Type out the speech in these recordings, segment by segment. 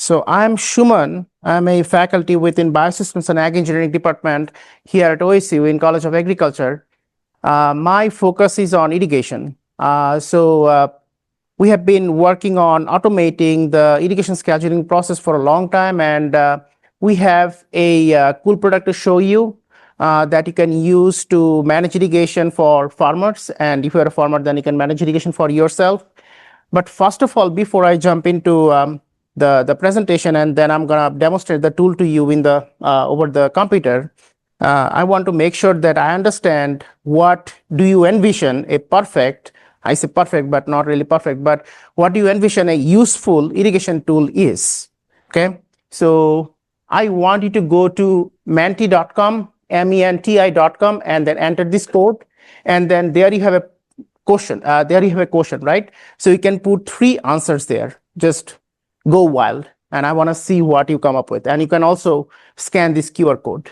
So I'm Shuman. I'm a faculty within Biosystems and Ag Engineering Department here at OSU in College of Agriculture. My focus is on irrigation. We have been working on automating the irrigation scheduling process for a long time, and we have a cool product to show you that you can use to manage irrigation for farmers. And if you're a farmer, then you can manage irrigation for yourself. But first of all, before I jump into the presentation, and then I'm going to demonstrate the tool to you in the over the computer, I want to make sure that I understand what do you envision a perfect, I say perfect, but not really perfect, but what do you envision a useful irrigation tool is, okay? So I want you to go to menti.com, menti.com, and then enter this code, and then there you have a question, right? So you can put 3 answers there, just go wild, and I want to see what you come up with. And you can also scan this QR code.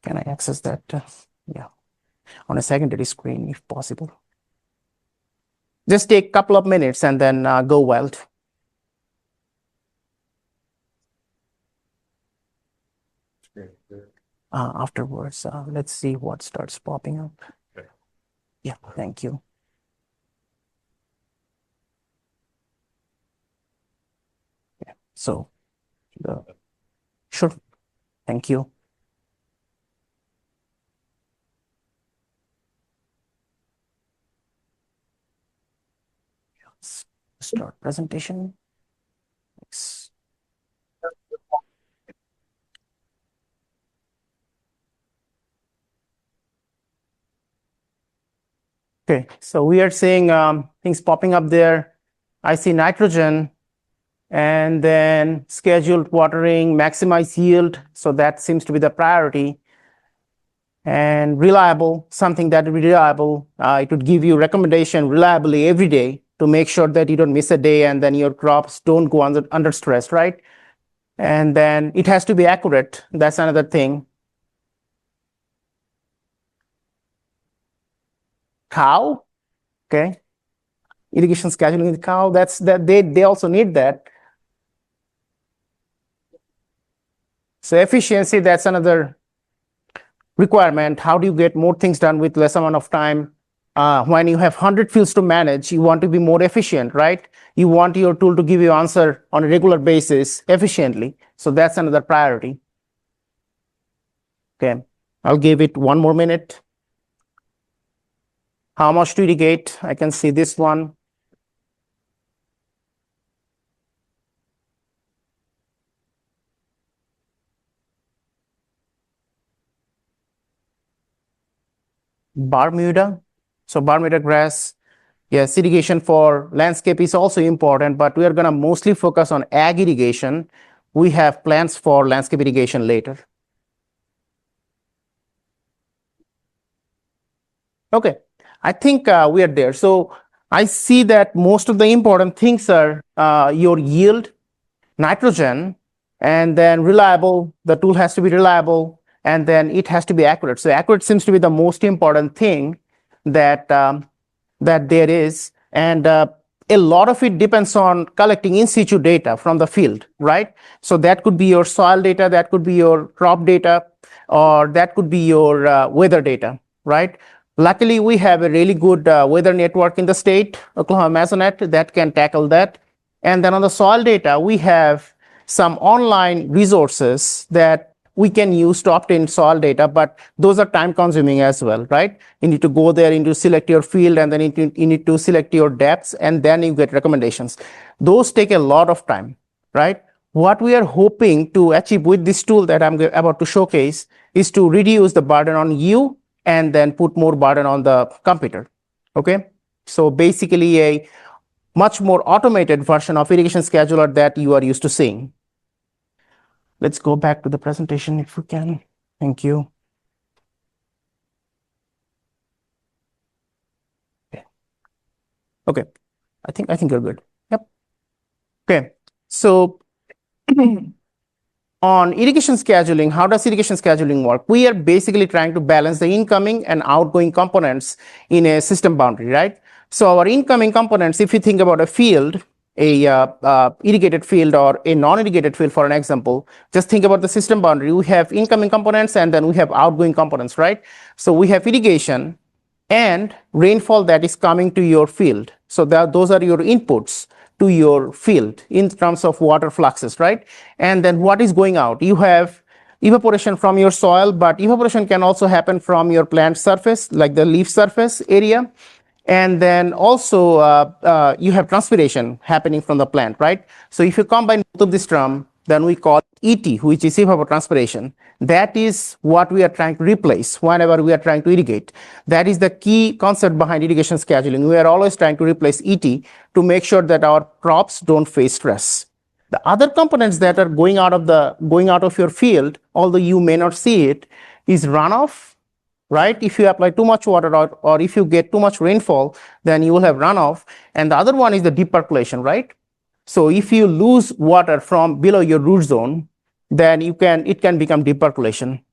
Can I access that? Yeah, on a secondary screen if possible. Just take a couple of minutes and then go wild. Afterwards, let's see what starts popping up. Okay. Yeah, thank you. Yeah, so, sure, thank you. Start presentation. Thanks. Okay, so we are seeing things popping up there. I see nitrogen, and then scheduled watering, maximize yield. So that seems to be the priority. And reliable, something that would be reliable. It would give you recommendation reliably every day to make sure that you don't miss a day and then your crops don't go under stress, right? And then it has to be accurate. That's another thing. Cow, okay. Irrigation scheduling with cow, they also need that. So efficiency, that's another requirement. How do you get more things done with less amount of time? When you have 100 fields to manage, you want to be more efficient, right? You want your tool to give you answer on a regular basis efficiently. So that's another priority. Okay, I'll give it 1 more minute. How much to irrigate? I can see this one. Bermuda. So Bermuda grass, yes, irrigation for landscape is also important, but we are going to mostly focus on ag irrigation. We have plans for landscape irrigation later. Okay, I think we are there. So I see that most of the important things are your yield, nitrogen, and then reliable. The tool has to be reliable, and then it has to be accurate. So accurate seems to be the most important thing that there is, and a lot of it depends on collecting in situ data from the field, right? So that could be your soil data, that could be your crop data, or that could be your weather data, right? Luckily, we have a really good weather network in the state, Oklahoma Mesonet, that can tackle that. And then on the soil data, we have some online resources that we can use to obtain soil data, but those are time consuming as well, right? You need to go there, you need to select your field, and then you need to select your depths, and then you get recommendations. Those take a lot of time, right? What we are hoping to achieve with this tool that I'm about to showcase is to reduce the burden on you and then put more burden on the computer, okay? So basically a much more automated version of irrigation scheduler that you are used to seeing. Let's go back to the presentation if we can. Thank you. Okay. I think you're good. Yep. Okay. So on irrigation scheduling, how does irrigation scheduling work? We are basically trying to balance the incoming and outgoing components in a system boundary, right? So our incoming components, if you think about a field, irrigated field or a non-irrigated field, for an example, just think about the system boundary. We have incoming components and then we have outgoing components, right? So we have irrigation and rainfall that is coming to your field. So those are your inputs to your field in terms of water fluxes, right? And then what is going out? You have evaporation from your soil, but evaporation can also happen from your plant surface, like the leaf surface area. And then also you have transpiration happening from the plant, right? So if you combine both of this term, then we call ET, which is evapotranspiration. That is what we are trying to replace whenever we are trying to irrigate. That is the key concept behind irrigation scheduling. We are always trying to replace ET to make sure that our crops don't face stress. The other components that are going out of your field, although you may not see it, is runoff, right? If you apply too much water or if you get too much rainfall, then you will have runoff. And the other one is the deep percolation, right? So if you lose water from below your root zone, then it can become deep percolation.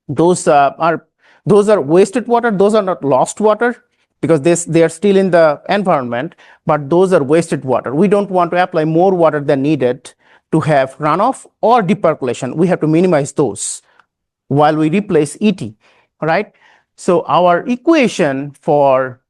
Those are wasted water. Those are not lost water because they are still in the environment, but those are wasted water. We don't want to apply more water than needed to have runoff or deep percolation. We have to minimize those while we replace ET, right? So our equation for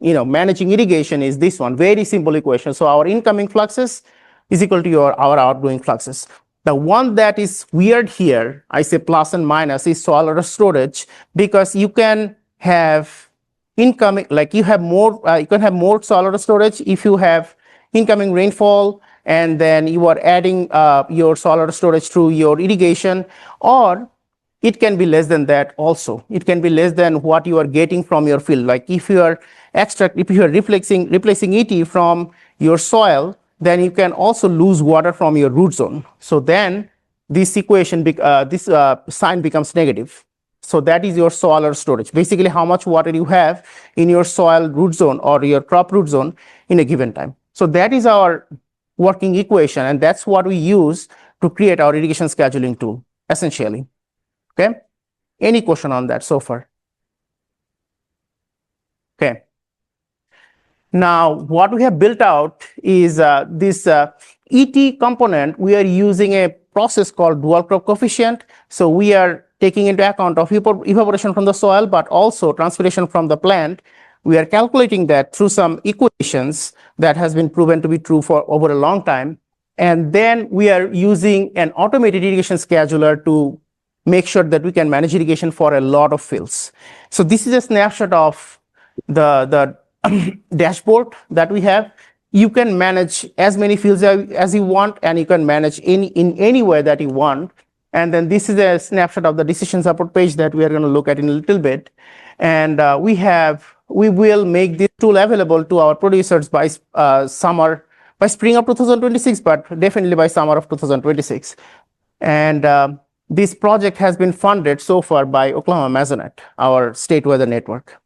managing irrigation is this one, very simple equation. So our incoming fluxes is equal to our outgoing fluxes. The one that is weird here, I say plus and minus, is soil water storage, because you can have incoming, like you can have more soil water storage if you have incoming rainfall and then you are adding your soil water storage through your irrigation, or it can be less than that also. It can be less than what you are getting from your field. Like if you are replacing ET from your soil, then you can also lose water from your root zone. So then this equation, this sign becomes negative. So that is your soil water storage. Basically, how much water you have in your soil root zone or your crop root zone in a given time. So that is our working equation, and that's what we use to create our irrigation scheduling tool, essentially. Okay. Any question on that so far? Okay. Now, what we have built out is this ET component. We are using a process called dual crop coefficient. So we are taking into account of evaporation from the soil, but also transpiration from the plant. We are calculating that through some equations that has been proven to be true for over a long time. And then we are using an automated irrigation scheduler to make sure that we can manage irrigation for a lot of fields. So this is a snapshot of the dashboard that we have. You can manage as many fields as you want, and you can manage in any way that you want. And then this is a snapshot of the decision support page that we are going to look at in a little bit. And we will make this tool available to our producers by spring of 2026, but definitely by summer of 2026. And this project has been funded so far by Oklahoma Mesonet, our state weather network.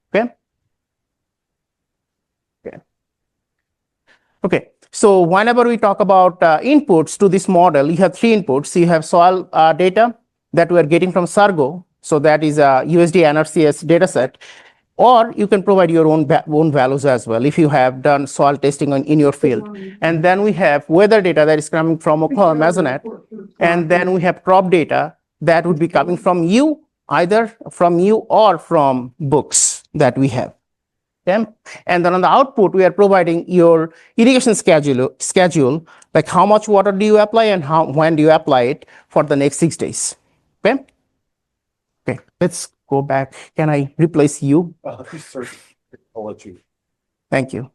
Okay. So whenever we talk about inputs to this model, you have three inputs. You have soil data that we are getting from SSURGO. So that is a USD NRCS data set. Or you can provide your own values as well if you have done soil testing in your field. And then we have weather data that is coming from Oklahoma Mesonet. And then we have crop data that would be coming from you, either from you or from books that we have. Okay. And then on the output, we are providing your irrigation schedule, like how much water do you apply and when do you apply it for the next 6 days. Okay. Okay. Let's go back. Can I replace you? Sir, I'll let you. Thank you.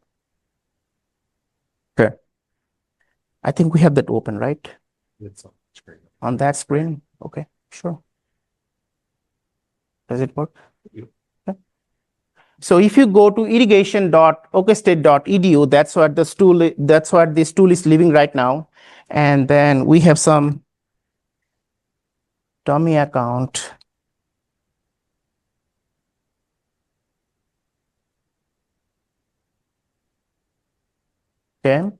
Okay. I think we have that open, right? It's on the screen. On that screen? Okay, sure. Does it work? Yeah. Okay. So if you go to irrigation.okstate.edu, that's what this tool is living right now. And then we have some dummy account. Okay.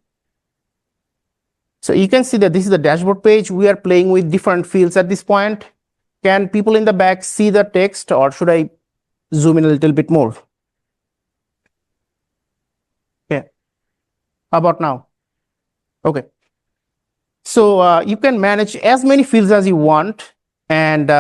So you can see that this is the dashboard page. We are playing with different fields at this point. Can people in the back see the text, or should I zoom in a little bit more? Okay. How about now? Okay. So you can manage as many fields as you want, and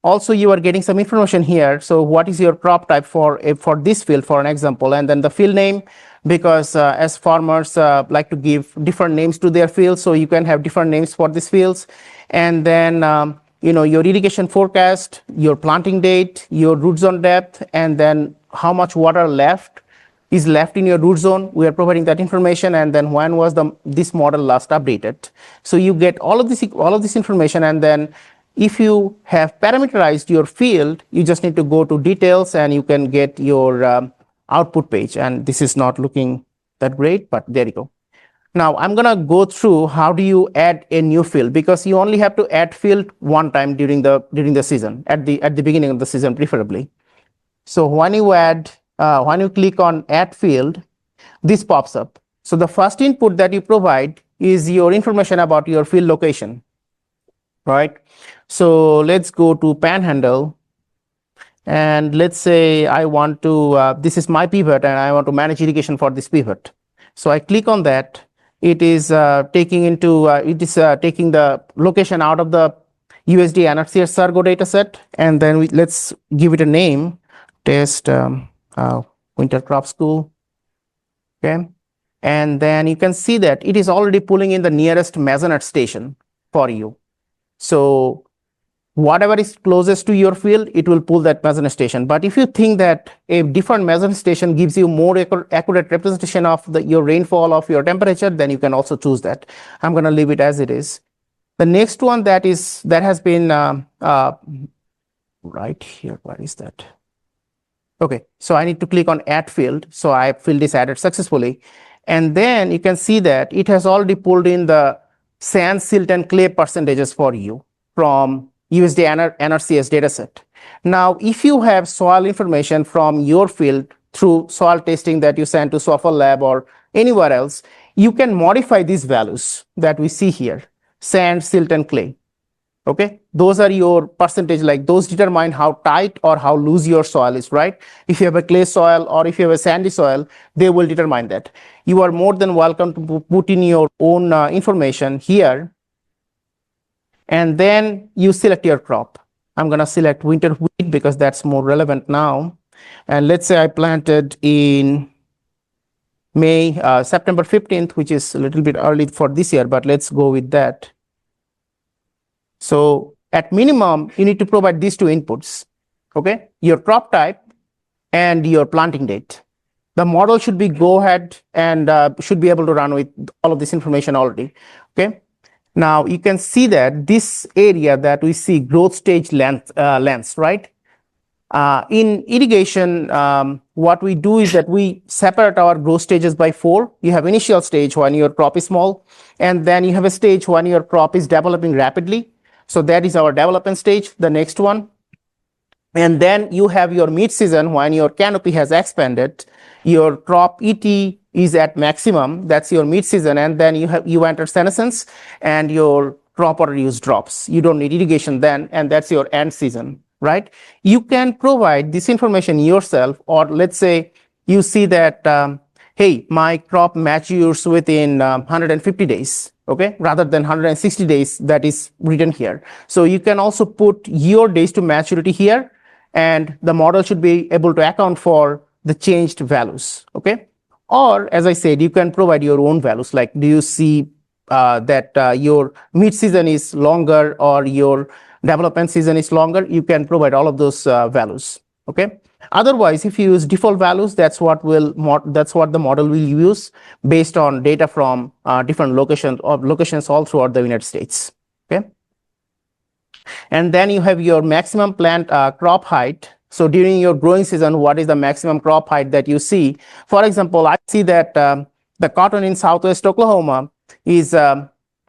also you are getting some information here. So what is your crop type for this field, for an example, and then the field name, because as farmers like to give different names to their fields, so you can have different names for these fields, and then your irrigation forecast, your planting date, your root zone depth, and then how much water is left in your root zone. We are providing that information, and then when was this model last updated. So you get all of this information, and then if you have parameterized your field, you just need to go to details and you can get your output page. And this is not looking that great, but there you go. Now I'm gonna go through how do you add a new field, because you only have to add field one time during the season, at the beginning of the season preferably. So when you click on add field, this pops up. So the first input that you provide is your information about your field location, right? So let's go to Panhandle, and let's say I want to, this is my pivot and I want to manage irrigation for this pivot. So I click on that. It is taking the location out of the USD NRCS SSURGO dataset, and then let's give it a name, test winter crop school. Okay, and then you can see that it is already pulling in the nearest Mesonet station for you. So whatever is closest to your field, it will pull that Mesonet station. But if you think that a different Mesonet station gives you more accurate representation of your rainfall, of your temperature, then you can also choose that. I'm going to leave it as it is. The next one that has been right here. Where is that? Okay, so I need to click on add field. So I field is added successfully. And then you can see that it has already pulled in the sand, silt, and clay percentages for you from USD NRCS dataset. Now, if you have soil information from your field through soil testing that you send to SOFL lab or anywhere else, you can modify these values that we see here, sand, silt, and clay. Okay, those are your percentage, like those determine how tight or how loose your soil is, right? If you have a clay soil or if you have a sandy soil, they will determine that. You are more than welcome to put in your own information here. And then you select your crop. I'm going to select winter wheat because that's more relevant now. And let's say I planted in September 15th, which is a little bit early for this year, but let's go with that. So at minimum, you need to provide these two inputs, okay? Your crop type and your planting date. The model should be go ahead and should be able to run with all of this information already, okay? Now you can see that this area that we see growth stage lengths, right? In irrigation, what we do is that we separate our growth stages by 4. You have initial stage when your crop is small, and then you have a stage when your crop is developing rapidly. So that is our development stage, the next one. And then you have your mid-season when your canopy has expanded, your crop ET is at maximum, that's your mid-season, and then you enter senescence and your crop water use drops. You don't need irrigation then, and that's your end season, right? You can provide this information yourself, or let's say you see that, hey, my crop matures within 150 days. Okay, rather than 160 days that is written here. So you can also put your days to maturity here, and the model should be able to account for the changed values. Okay, or as I said, you can provide your own values, like do you see that your mid-season is longer or your development season is longer? You can provide all of those values. Okay. Otherwise, if you use default values, that's what the model will use based on data from different locations all throughout the United States. Okay, and then you have your maximum plant crop height. So during your growing season, what is the maximum crop height that you see? For example, I see that the cotton in Southwest Oklahoma is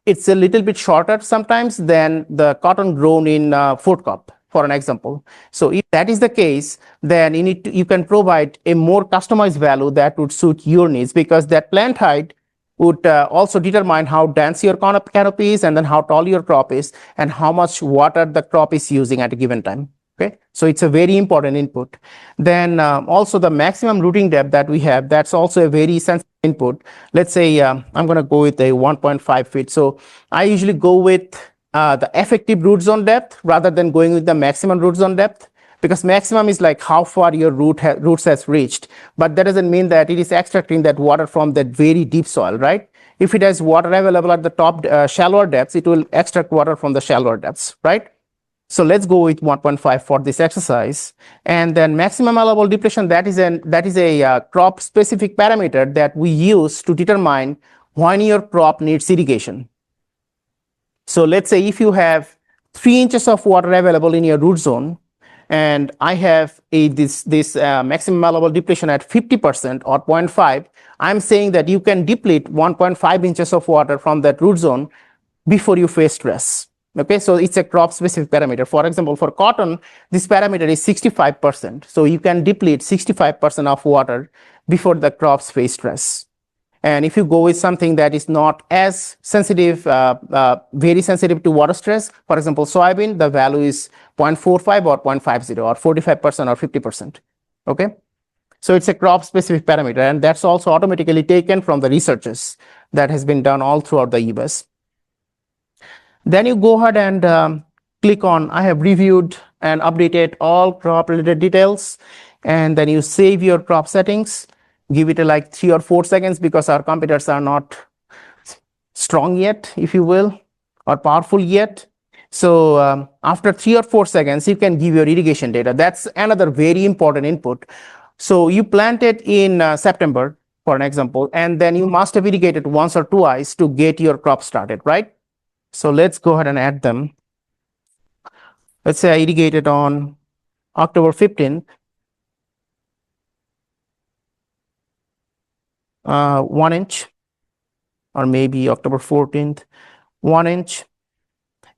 it's a little bit shorter sometimes than the cotton grown in Fort Cobb, for an example. So if that is the case, then you can provide a more customized value that would suit your needs, because that plant height would also determine how dense your canopy is, and then how tall your crop is, and how much water the crop is using at a given time. Okay, so it's a very important input. Then also the maximum rooting depth that we have, that's also a very sensitive input. Let's say I'm going to go with a 1.5 feet. So I usually go with the effective root zone depth rather than going with the maximum root zone depth, because maximum is like how far your roots has reached, but that doesn't mean that it is extracting that water from that very deep soil, right? If it has water available at the top shallower depths, it will extract water from the shallower depths, right? So let's go with 1.5 for this exercise. And then maximum allowable depletion, that is a crop specific parameter that we use to determine when your crop needs irrigation. So let's say if you have 3 inches of water available in your root zone, and I have this maximum allowable depletion at 50% or 0.5, I'm saying that you can deplete 1.5 inches of water from that root zone before you face stress. Okay, so it's a crop specific parameter. For example, for cotton, this parameter is 65%. So you can deplete 65% of water before the crops face stress. And if you go with something that is not as sensitive, very sensitive to water stress, for example, soybean, the value is 0.45 or 0.50 or 45% or 50%. Okay, so it's a crop specific parameter, and that's also automatically taken from the researches that has been done all throughout the US. Then you go ahead and click on I have reviewed and updated all crop related details, and then you save your crop settings. Give it like 3 or 4 seconds because our computers are not strong yet, if you will, or powerful yet. So after 3 or 4 seconds, you can give your irrigation data. That's another very important input. So you planted in September, for an example, and then you must have irrigated once or twice to get your crop started, right? So let's go ahead and add them. Let's say I irrigated on October 15th. 1 inch, or maybe October 14th, 1 inch,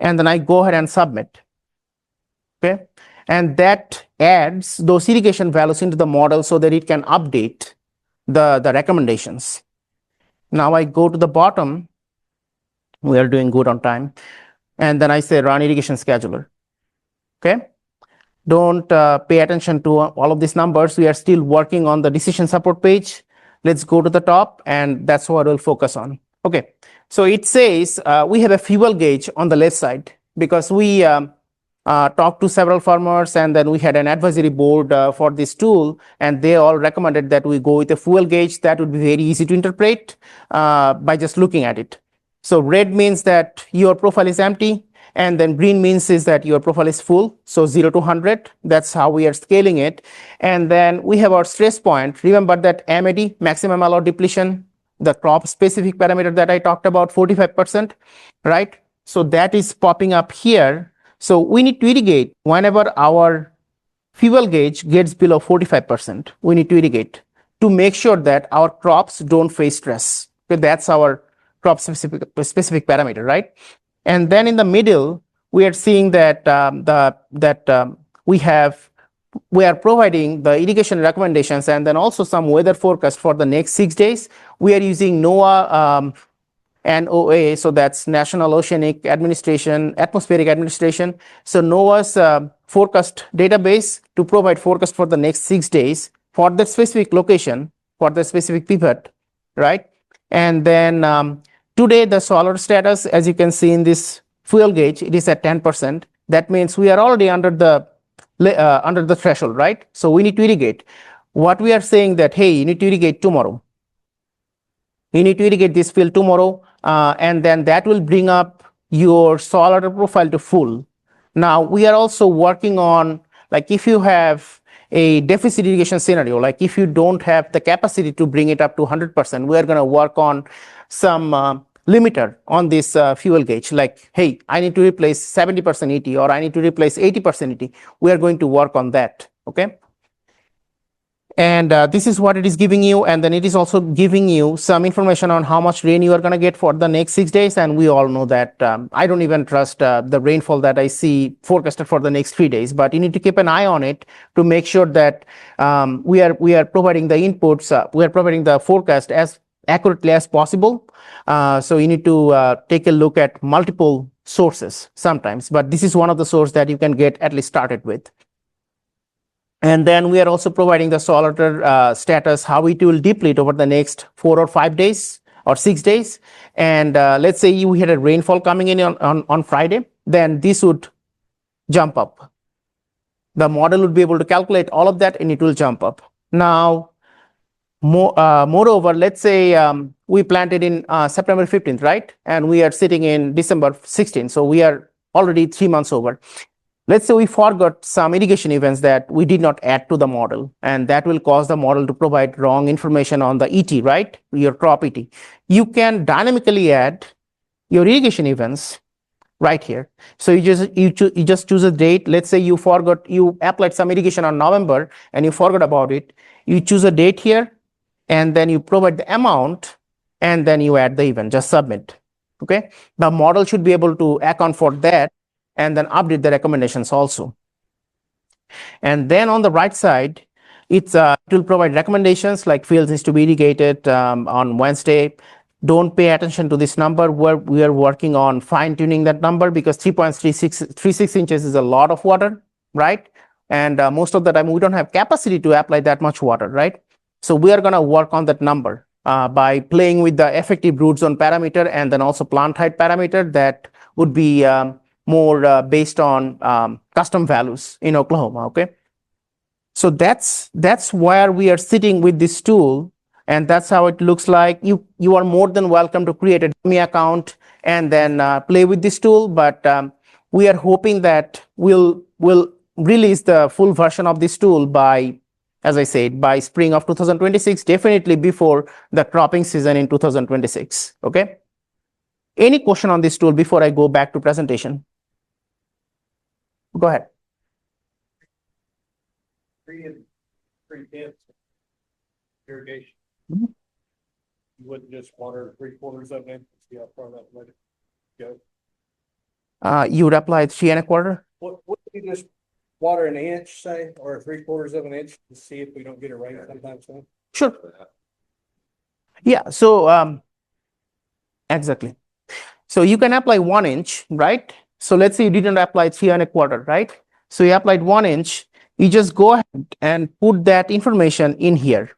and then I go ahead and submit. Okay, and that adds those irrigation values into the model so that it can update the recommendations. Now I go to the bottom. We are doing good on time, and then I say run irrigation scheduler. Okay, don't pay attention to all of these numbers. We are still working on the decision support page. Let's go to the top, and that's what we'll focus on. Okay, so it says we have a fuel gauge on the left side because we talked to several farmers, and then we had an advisory board for this tool, and they all recommended that we go with a fuel gauge. That would be very easy to interpret by just looking at it. So red means that your profile is empty, and then green means is that your profile is full. So 0 to 100, that's how we are scaling it. And then we have our stress point. Remember that MAD, maximum allowed depletion, the crop specific parameter that I talked about, 45%, right? So that is popping up here. So we need to irrigate whenever our fuel gauge gets below 45%. We need to irrigate to make sure that our crops don't face stress. Okay, that's our crop specific parameter, right? And then in the middle, we are seeing that we are providing the irrigation recommendations and then also some weather forecast for the next 6 days. We are using NOAA, NOAA, so that's National Oceanic Administration, Atmospheric Administration. So NOAA's forecast database to provide forecast for the next 6 days for the specific location, for the specific pivot, right? And then today, the solar status, as you can see in this fuel gauge, it is at 10%. That means we are already under the threshold, right? So we need to irrigate. What we are saying that, hey, you need to irrigate tomorrow. You need to irrigate this field tomorrow, and then that will bring up your solar profile to full. Now, we are also working on, like if you have a deficit irrigation scenario, like if you don't have the capacity to bring it up to 100%, we are going to work on some limiter on this fuel gauge, like, hey, I need to replace 70% ET or I need to replace 80% ET. We are going to work on that, okay? And this is what it is giving you, and then it is also giving you some information on how much rain you are going to get for the next 6 days. And we all know that I don't even trust the rainfall that I see forecasted for the next 3 days, but you need to keep an eye on it to make sure that we are providing the inputs, we are providing the forecast as accurately as possible. So you need to take a look at multiple sources sometimes, but this is one of the sources that you can get at least started with. And then we are also providing the soil water status, how it will deplete over the next 4 or 5 days or 6 days. And let's say you had a rainfall coming in on Friday, then this would jump up. The model would be able to calculate all of that and it will jump up. Now, moreover, let's say we planted in September 15th, right? And we are sitting in December 16th. So we are already 3 months over. Let's say we forgot some irrigation events that we did not add to the model, and that will cause the model to provide wrong information on the ET, right? Your crop ET. You can dynamically add your irrigation events right here. So you just choose a date. Let's say you applied some irrigation on November and you forgot about it. You choose a date here, and then you provide the amount, and then you add the event. Just submit. Okay. The model should be able to account for that, and then update the recommendations also. And then on the right side, it will provide recommendations like fields needs to be irrigated on Wednesday. Don't pay attention to this number. We are working on fine tuning that number, because 3.36 inches is a lot of water, right? And most of the time we don't have capacity to apply that much water, right? So we are going to work on that number by playing with the effective root zone parameter, and then also plant height parameter that would be more based on custom values in Oklahoma. Okay, so that's where we are sitting with this tool, and that's how it looks like. You are more than welcome to create a dummy account and then play with this tool, but we are hoping that we'll release the full version of this tool by, as I said, by spring of 2026, definitely before the cropping season in 2026. Okay, any question on this tool before I go back to presentation? Go ahead. Three tips irrigation. Mhm. You wouldn't just water 3/4 of it. See how far that let it go. You would apply 3 1/4. What if you just water an inch, say, or 3/4 of an inch to see if we don't get a rain sometime soon? Sure. Yeah. So exactly. So you can apply 1 inch, right? So let's say you didn't apply 3 1/4, right? So you applied 1 inch. You just go ahead and put that information in here.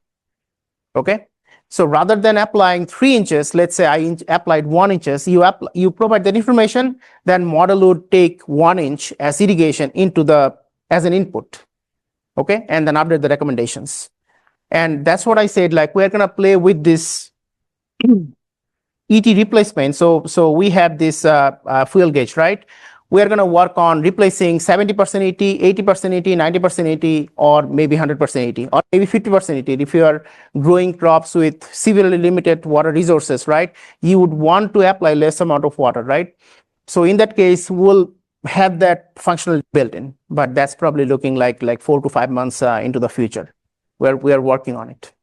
Okay. So rather than applying 3 inches, let's say I applied 1 inches, you provide that information, then model would take 1 inch as irrigation as an input. Okay. And then update the recommendations. And that's what I said, like we're going to play with this ET replacement. So we have this fuel gauge, right? We are going to work on replacing 70% ET, 80% ET, 90% ET, or maybe 100% ET, or maybe 50% ET. If you are growing crops with severely limited water resources, right, you would want to apply less amount of water, right? So in that case, we'll have that functional built in, but that's probably looking like 4 to 5 months into the future, where we are working on it.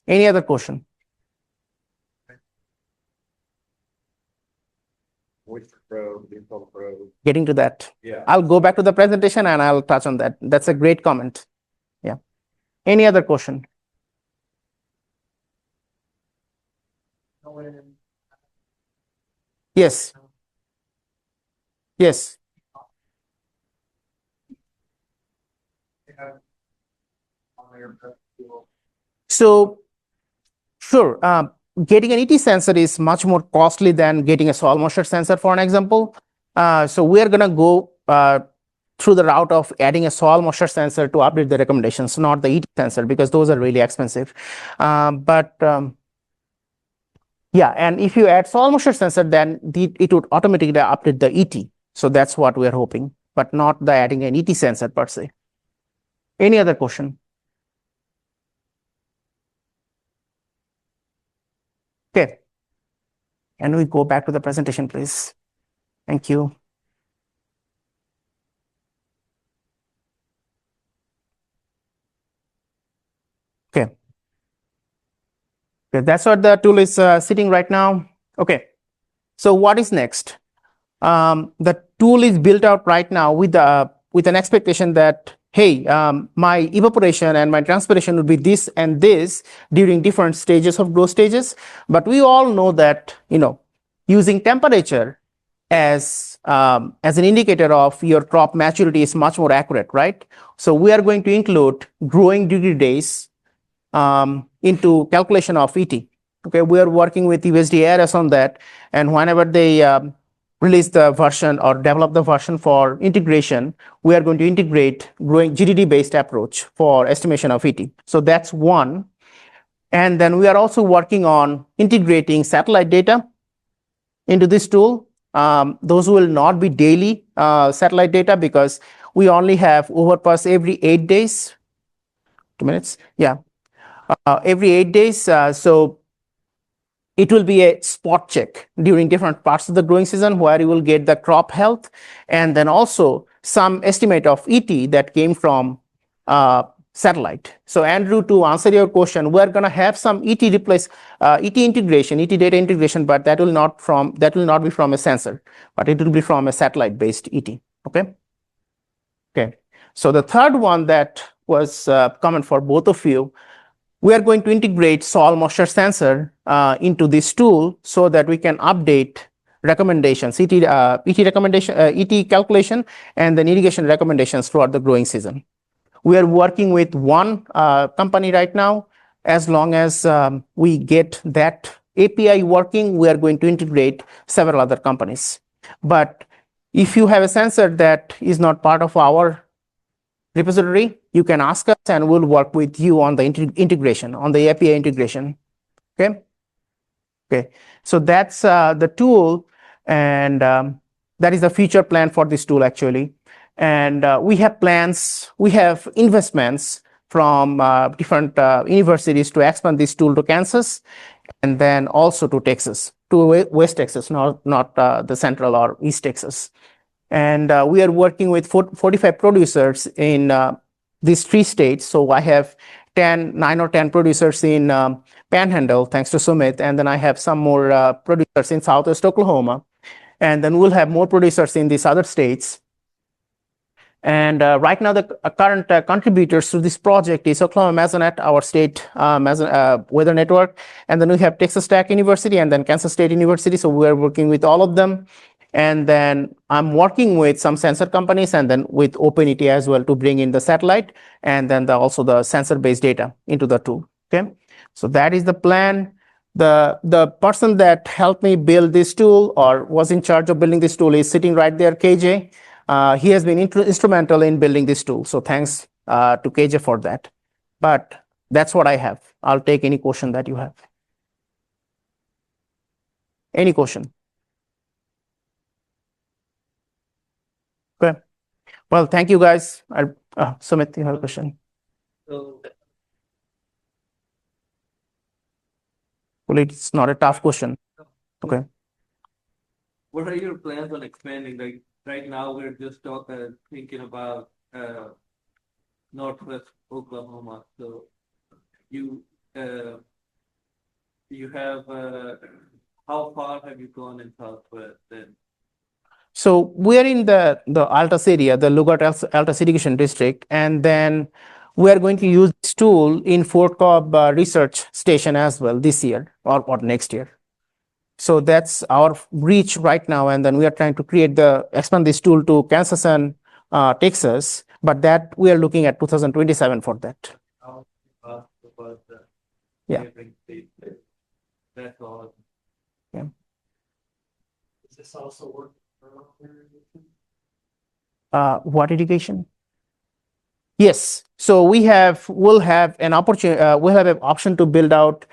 Any other question? Getting to that. Yeah. I'll go back to the presentation and I'll touch on that. That's a great comment. Yeah. Any other question? Yes. Yes. So, sure. Getting an ET sensor is much more costly than getting a soil moisture sensor, for an example. So we are going to go through the route of adding a soil moisture sensor to update the recommendations, not the ET sensor, because those are really expensive. Yeah, and if you add soil moisture sensor, then it would automatically update the ET. So that's what we are hoping, but not the adding an ET sensor per se. Any other question? Okay. Can we go back to the presentation, please? Thank you. Okay. Okay, that's what the tool is sitting right now. Okay. So what is next? The tool is built out right now with an expectation that, hey, my evaporation and my transpiration would be this and this during different stages of growth stages. But we all know that, using temperature as as an indicator of your crop maturity is much more accurate, right? So we are going to include growing degree days into calculation of ET. Okay, we are working with USDA on that, and whenever they release the version or develop the version for integration, we are going to integrate growing GDD-based approach for estimation of ET. So that's one. And then we are also working on integrating satellite data into this tool. Those will not be daily satellite data because we only have overpass every 8 days. 2 minutes, yeah, every 8 days. So it will be a spot check during different parts of the growing season where you will get the crop health and then also some estimate of ET that came from satellite. So Andrew, to answer your question, we're going to have some ET integration, ET data integration, but that will not be from a sensor, but it will be from a satellite based ET. Okay. Okay. So the third one that was common for both of you, we are going to integrate soil moisture sensor into this tool so that we can update recommendations, ET calculation, and then irrigation recommendations throughout the growing season. We are working with one company right now. As long as we get that API working, we are going to integrate several other companies. But if you have a sensor that is not part of our repository, you can ask us and we'll work with you on the integration, on the API integration. Okay. Okay. So that's the tool, and that is the future plan for this tool actually. And we have plans, we have investments from different universities to expand this tool to Kansas and then also to Texas, to West Texas, not the Central or East Texas. And we are working with 45 producers in these 3 states. So I have 9 or 10 producers in Panhandle, thanks to Sumit. And then I have some more producers in Southwest Oklahoma. And then we'll have more producers in these other states. And right now, the current contributors to this project is Oklahoma Mesonet, our state weather network. And then we have Texas Tech University and then Kansas State University. So we are working with all of them. And then I'm working with some sensor companies and then with OpenET as well to bring in the satellite and then also the sensor-based data into the tool. Okay, so that is the plan. The person that helped me build this tool or was in charge of building this tool is sitting right there, KJ. He has been instrumental in building this tool. So thanks to KJ for that. But that's what I have. I'll take any question that you have. Any question? Okay. Well, thank you guys. Sumit, you have a question? So, well, it's not a tough question. Okay. what are your plans on expanding? Like right now, we're just thinking about Northwest Oklahoma. So you have how far have you gone in Southwest then? So we are in the Altus area, the Lugard Altus Irrigation District, and then we are going to use this tool in Fort Cobb Research Station as well this year or next year. So that's our reach right now, and then we are trying to expand this tool to Kansas and Texas, but that we are looking at 2027 for that. Yeah. That's all. Yeah. Does this also work? What irrigation? Yes. So we'll have an opportunity. We'll have an option to build out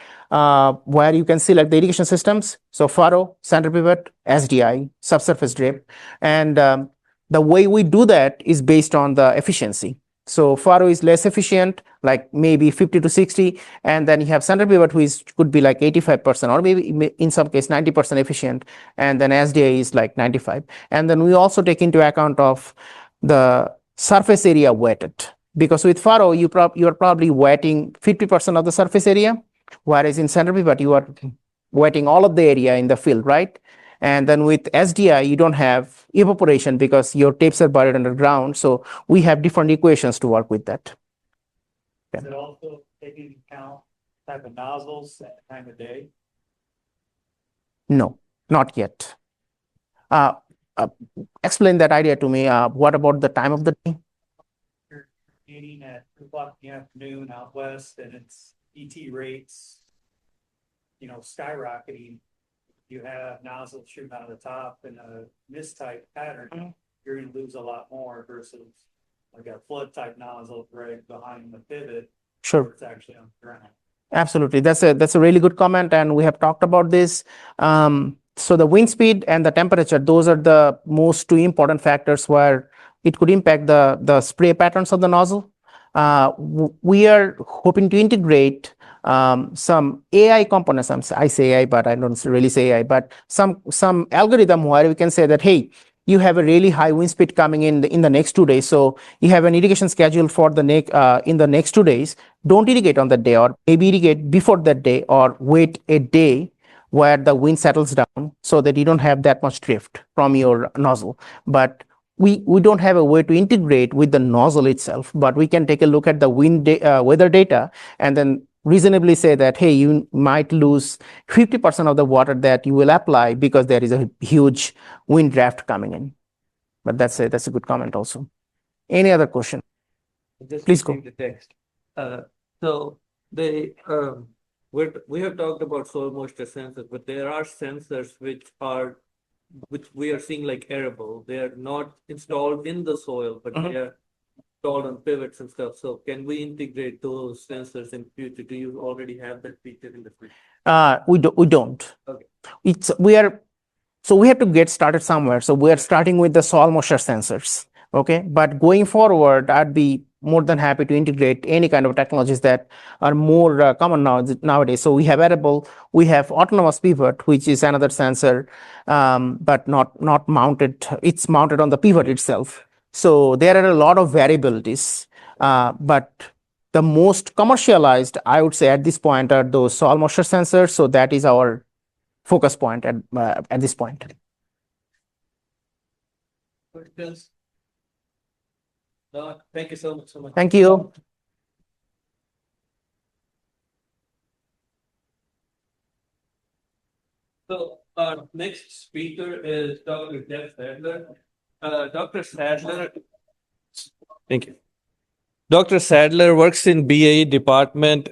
where you can select the irrigation systems. So furrow, center pivot, SDI, subsurface drip, and the way we do that is based on the efficiency. So furrow is less efficient, like maybe 50 to 60, and then you have center pivot, which could be like 85%, or maybe in some case 90% efficient, and then SDI is like 95. And then we also take into account of the surface area wetted, because with furrow you are probably wetting 50% of the surface area, whereas in center pivot you are wetting all of the area in the field, right? And then with SDI, you don't have evaporation because your tapes are buried underground. So we have different equations to work with that. Is it also taking into account type of nozzles at time of day? No, not yet. explain that idea to me. What about the time of the day? You're meeting at 2 o'clock in the afternoon out west and it's ET rates, skyrocketing. You have nozzles shooting out of the top in a mist type pattern, you're gonna lose a lot more versus like a flood type nozzle right behind the pivot. Sure. Where it's actually on the ground. Absolutely. That's a really good comment, and we have talked about this. So the wind speed and the temperature, those are the most two important factors where it could impact the spray patterns of the nozzle. We are hoping to integrate some AI components. I say AI, but I don't really say AI, but some algorithm where we can say that, hey, you have a really high wind speed coming in the next 2 days. So you have an irrigation schedule for in the next 2 days. Don't irrigate on that day, or maybe irrigate before that day, or wait a day where the wind settles down so that you don't have that much drift from your nozzle. But we don't have a way to integrate with the nozzle itself, but we can take a look at the weather data and then reasonably say that, hey, you might lose 50% of the water that you will apply because there is a huge wind draft coming in. But that's a good comment also. Any other question? Just Please to go. read the text. So we have talked about soil moisture sensors, but there are sensors which we are seeing like arable. They are not installed in the soil, but they are installed on pivots and stuff. So can we integrate those sensors in future? Do you already have that feature in the future? We don't. Okay. So we have to get started somewhere. So we are starting with the soil moisture sensors. Okay, but going forward, I'd be more than happy to integrate any kind of technologies that are more common nowadays. So we have arable, we have autonomous pivot, which is another sensor, but not mounted. It's mounted on the pivot itself. So there are a lot of variabilities, but the most commercialized, I would say, at this point are those soil moisture sensors. So that is our focus point at this point. Questions? No, thank you so much. Thank you. So our next speaker is Dr. Jeff Sadler. Dr. Sadler. Thank you. Dr. Sadler works in BAE department,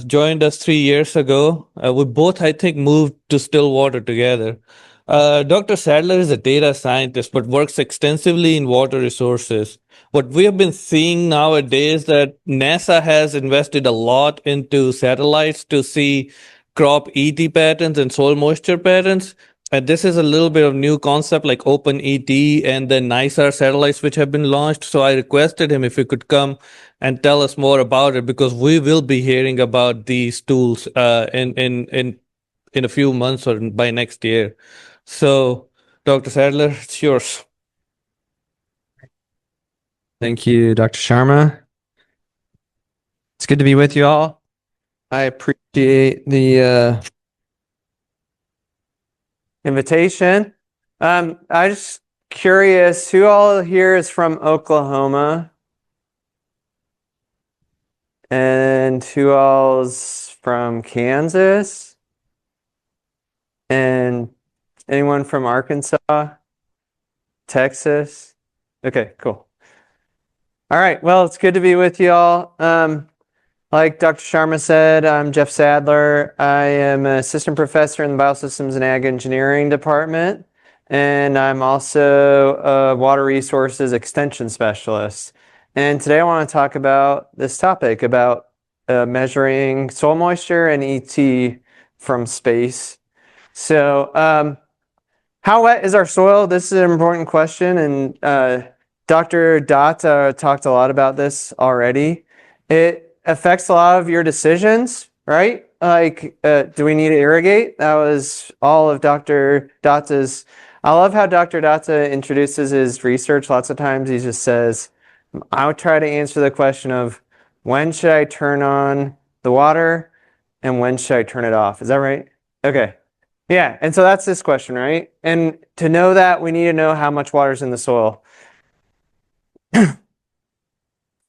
joined us 3 years ago. We both, I think, moved to Stillwater together. Dr. Sadler is a data scientist, but works extensively in water resources. What we have been seeing nowadays that NASA has invested a lot into satellites to see crop ET patterns and soil moisture patterns. And this is a little bit of new concept like OpenET and the NISAR satellites which have been launched. So I requested him if he could come and tell us more about it, because we will be hearing about these tools in a few months or by next year. So, Dr. Sadler, it's yours. Thank you, Dr. Sharma. It's good to be with you all. I appreciate the invitation. I'm just curious, who all here is from Oklahoma? And who all's from Kansas? And anyone from Arkansas? Texas? Okay, cool. All right, well, it's good to be with you all. Like Dr. Sharma said, I'm Jeff Sadler. I am an assistant professor in the Biosystems and Ag Engineering department, and I'm also a water resources extension specialist. And today I want to talk about this topic about measuring soil moisture and ET from space. So how wet is our soil? This is an important question, and Dr. Datta talked a lot about this already. It affects a lot of your decisions, right? Like, do we need to irrigate? That was all of Dr. Datta's. I love how Dr. Datta introduces his research. Lots of times he just says, I would try to answer the question of when should I turn on the water and when should I turn it off? Is that right? Okay. Yeah, and so that's this question, right? And to know that, we need to know how much water is in the soil.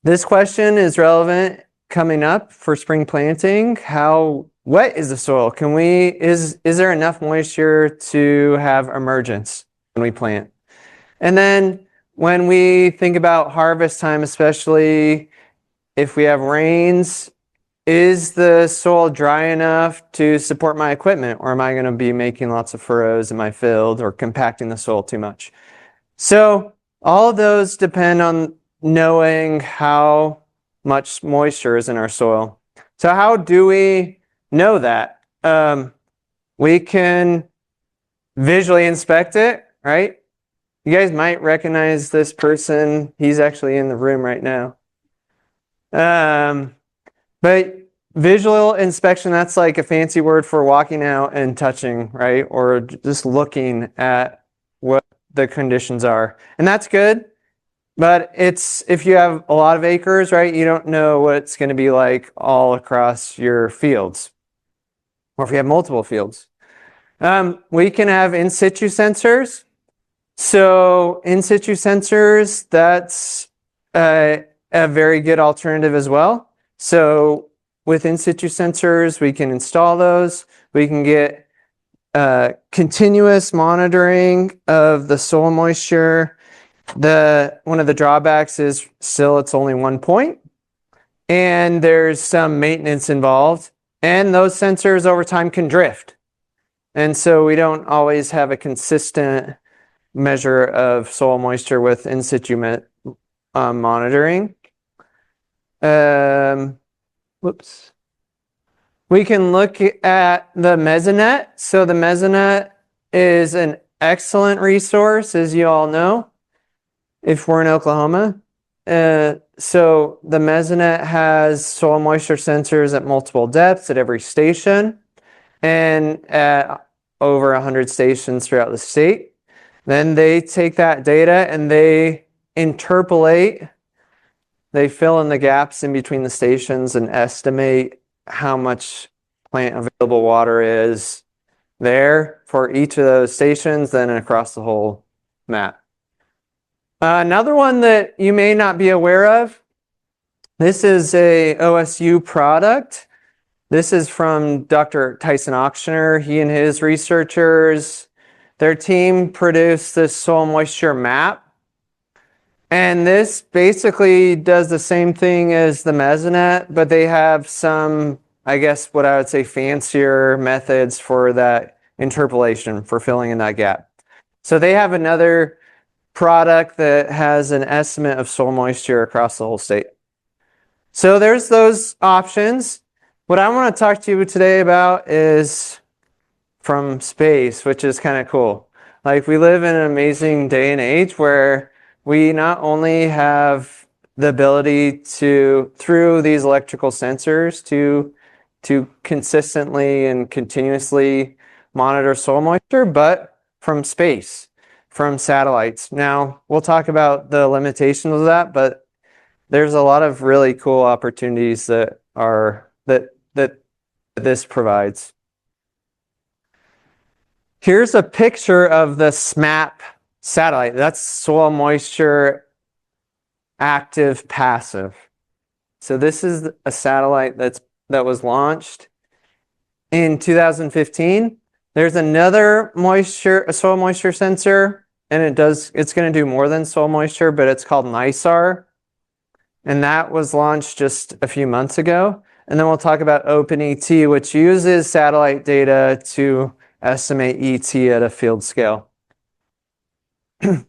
This question is relevant coming up for spring planting. How wet is the soil? Is there enough moisture to have emergence when we plant? And then when we think about harvest time, especially if we have rains, is the soil dry enough to support my equipment, or am I going to be making lots of furrows in my field or compacting the soil too much? So all of those depend on knowing how much moisture is in our soil. So how do we know that? We can visually inspect it, right? You guys might recognize this person. He's actually in the room right now. But visual inspection, that's like a fancy word for walking out and touching, right? Or just looking at what the conditions are. And that's good. But it's, if you have a lot of acres, right, you don't know what it's going to be like all across your fields. Or if you have multiple fields. We can have in situ sensors. So in situ sensors, that's a very good alternative as well. So with in situ sensors, we can install those. We can get continuous monitoring of the soil moisture. One of the drawbacks is still it's only 1 point, and there's some maintenance involved. And those sensors over time can drift. And so we don't always have a consistent measure of soil moisture with in situ monitoring. Whoops. We can look at the Mesonet. So the Mesonet is an excellent resource, as you all know, if we're in Oklahoma. So the Mesonet has soil moisture sensors at multiple depths at every station and at over 100 stations throughout the state. Then they take that data and they interpolate, they fill in the gaps in between the stations and estimate how much plant available water is there for each of those stations, then across the whole map. Another one that you may not be aware of, this is a OSU product. This is from Dr. Tyson Auctioner. He and his researchers, their team produced this soil moisture map. And this basically does the same thing as the Mesonet, but they have some, I guess what I would say, fancier methods for that interpolation, for filling in that gap. So they have another product that has an estimate of soil moisture across the whole state. So there's those options. What I want to talk to you today about is from space, which is kind of cool. Like, we live in an amazing day and age where we not only have the ability to, through these electrical sensors, to consistently and continuously monitor soil moisture, but from space, from satellites. Now, we'll talk about the limitations of that, but there's a lot of really cool opportunities that this provides. Here's a picture of the SMAP satellite. That's soil moisture active passive. So this is a satellite that was launched in 2015. There's another soil moisture sensor, and it's going to do more than soil moisture, but it's called NISAR. And that was launched just a few months ago. And then we'll talk about OpenET, which uses satellite data to estimate ET at a field scale.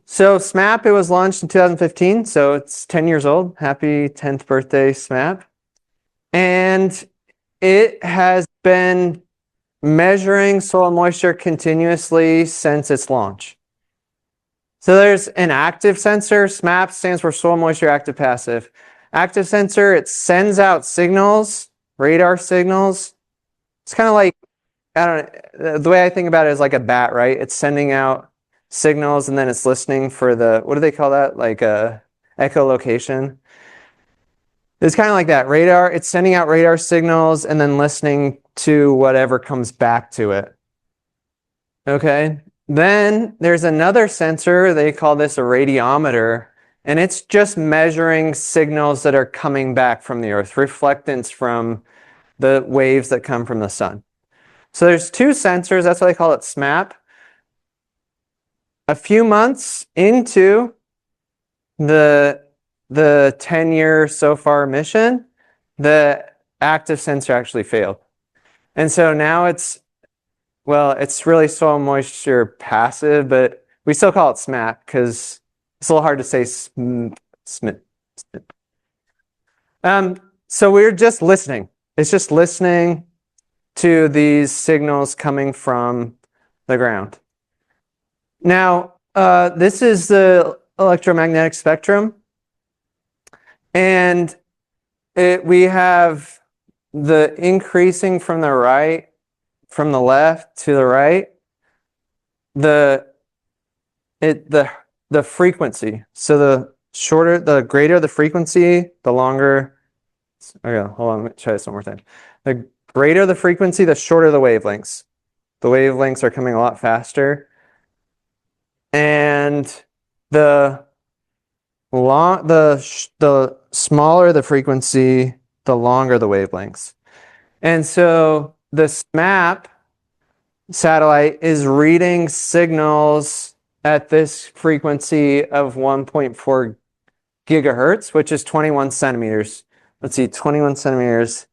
So SMAP, it was launched in 2015, so it's 10 years old. Happy 10th birthday, SMAP. And it has been measuring soil moisture continuously since its launch. So there's an active sensor. SMAP stands for soil moisture active passive. Active sensor, it sends out signals, radar signals. It's kind of like, I don't know, the way I think about it is like a bat, right? It's sending out signals and then it's listening for the, what do they call that? Like echolocation. It's kind of like that. Radar, it's sending out radar signals and then listening to whatever comes back to it. Okay. Then there's another sensor, they call this a radiometer, and it's just measuring signals that are coming back from the Earth, reflectance from the waves that come from the sun. So there's two sensors, that's why they call it SMAP. a few months into the 10-year so far mission, the active sensor actually failed. And so now it's really soil moisture passive, but we still call it SMAP because it's a little hard to say SMIP. So we're just listening. It's just listening to these signals coming from the ground. Now, this is the electromagnetic spectrum. And we have the increasing from the right, from the left to the right, the frequency. So the greater the frequency, the longer. Okay, hold on, let me try this one more time. The greater the frequency, the shorter the wavelengths. The wavelengths are coming a lot faster. And the smaller the frequency, the longer the wavelengths. And so the SMAP satellite is reading signals at this frequency of 1.4 gigahertz, which is 21 centimeters. Let's see, 21 centimeters.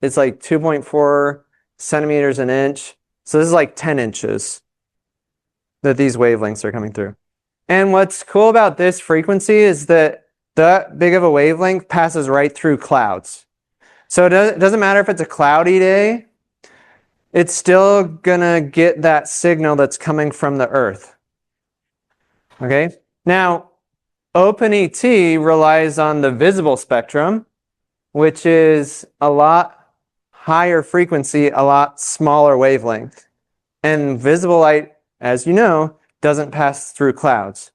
It's like 2.4 centimeters an inch. So this is like 10 inches that these wavelengths are coming through. And what's cool about this frequency is that big of a wavelength passes right through clouds. So it doesn't matter if it's a cloudy day, it's still gonna get that signal that's coming from the Earth. Okay? Now, OpenET relies on the visible spectrum, which is a lot higher frequency, a lot smaller wavelength. And visible light, as you know, doesn't pass through clouds.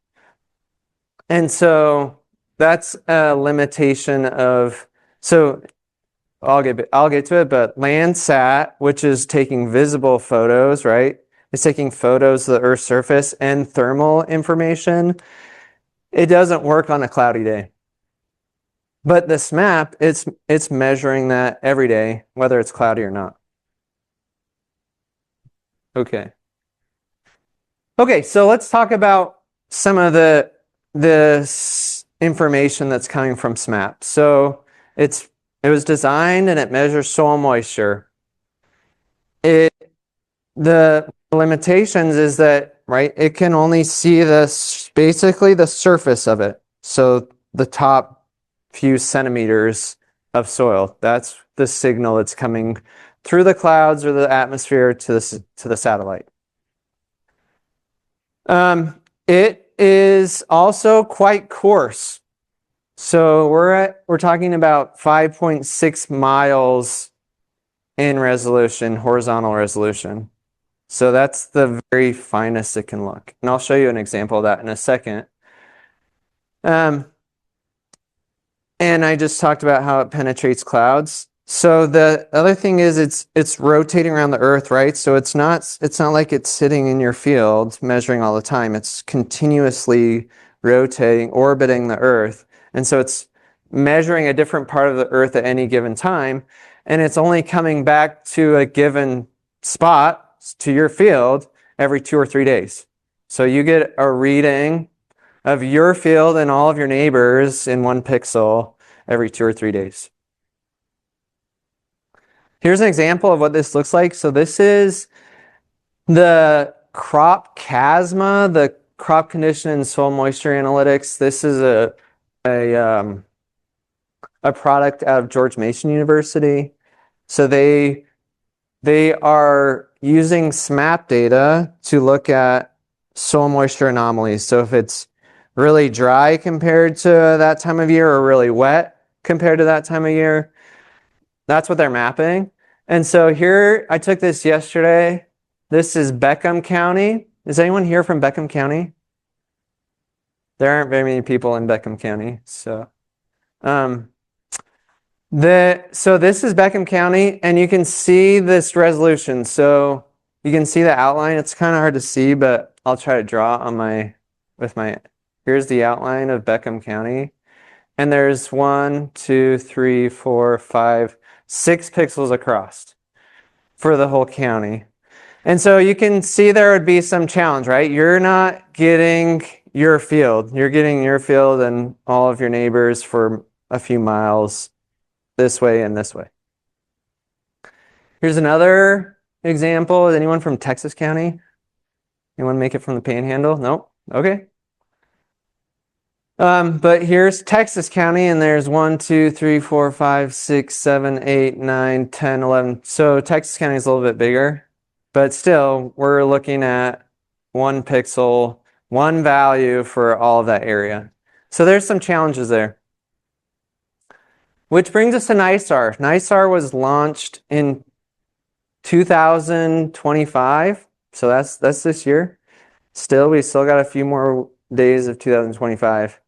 And so that's a limitation of, so I'll get to it, but Landsat, which is taking visible photos, right? It's taking photos of the Earth's surface and thermal information. It doesn't work on a cloudy day. But the SMAP, it's measuring that every day, whether it's cloudy or not. Okay. Okay, so let's talk about some of the information that's coming from SMAP. So it was designed and it measures soil moisture. The limitations is that, right, it can only see basically the surface of it. So the top few centimeters of soil. That's the signal that's coming through the clouds or the atmosphere to the satellite. It is also quite coarse. So we're talking about 5.6 miles in resolution, horizontal resolution. So that's the very finest it can look. And I'll show you an example of that in a second. And I just talked about how it penetrates clouds. So the other thing is it's rotating around the Earth, right? So it's not like it's sitting in your field measuring all the time. It's continuously rotating, orbiting the Earth. And so it's measuring a different part of the Earth at any given time. And it's only coming back to a given spot, to your field, every 2 or 3 days. So you get a reading of your field and all of your neighbors in 1 pixel every 2 or 3 days. Here's an example of what this looks like. So this is the crop CASMA, the crop condition and soil moisture analytics. This is a product out of George Mason University. So they are using SMAP data to look at soil moisture anomalies. So if it's really dry compared to that time of year or really wet compared to that time of year, that's what they're mapping. And so here, I took this yesterday. This is Beckham County. Is anyone here from Beckham County? There aren't very many people in Beckham County. So this is Beckham County, and you can see this resolution. So you can see the outline. It's kind of hard to see, but I'll try to draw on here's the outline of Beckham County. And there's 1, 2, 3, 4, 5, 6 pixels across for the whole county. And so you can see there would be some challenge, right? You're not getting your field. You're getting your field and all of your neighbors for a few miles this way and this way. Here's another example. Is anyone from Texas County? Anyone make it from the Panhandle? Nope. Okay. But here's Texas County, and there's 1, 2, 3, 4, 5, 6, 7, 8, 9, 10, 11. So Texas County is a little bit bigger, but still, we're looking at 1 pixel, 1 value for all of that area. So there's some challenges there. Which brings us to NISAR. NISAR was launched in 2025, so that's this year. We still got a few more days of 2025.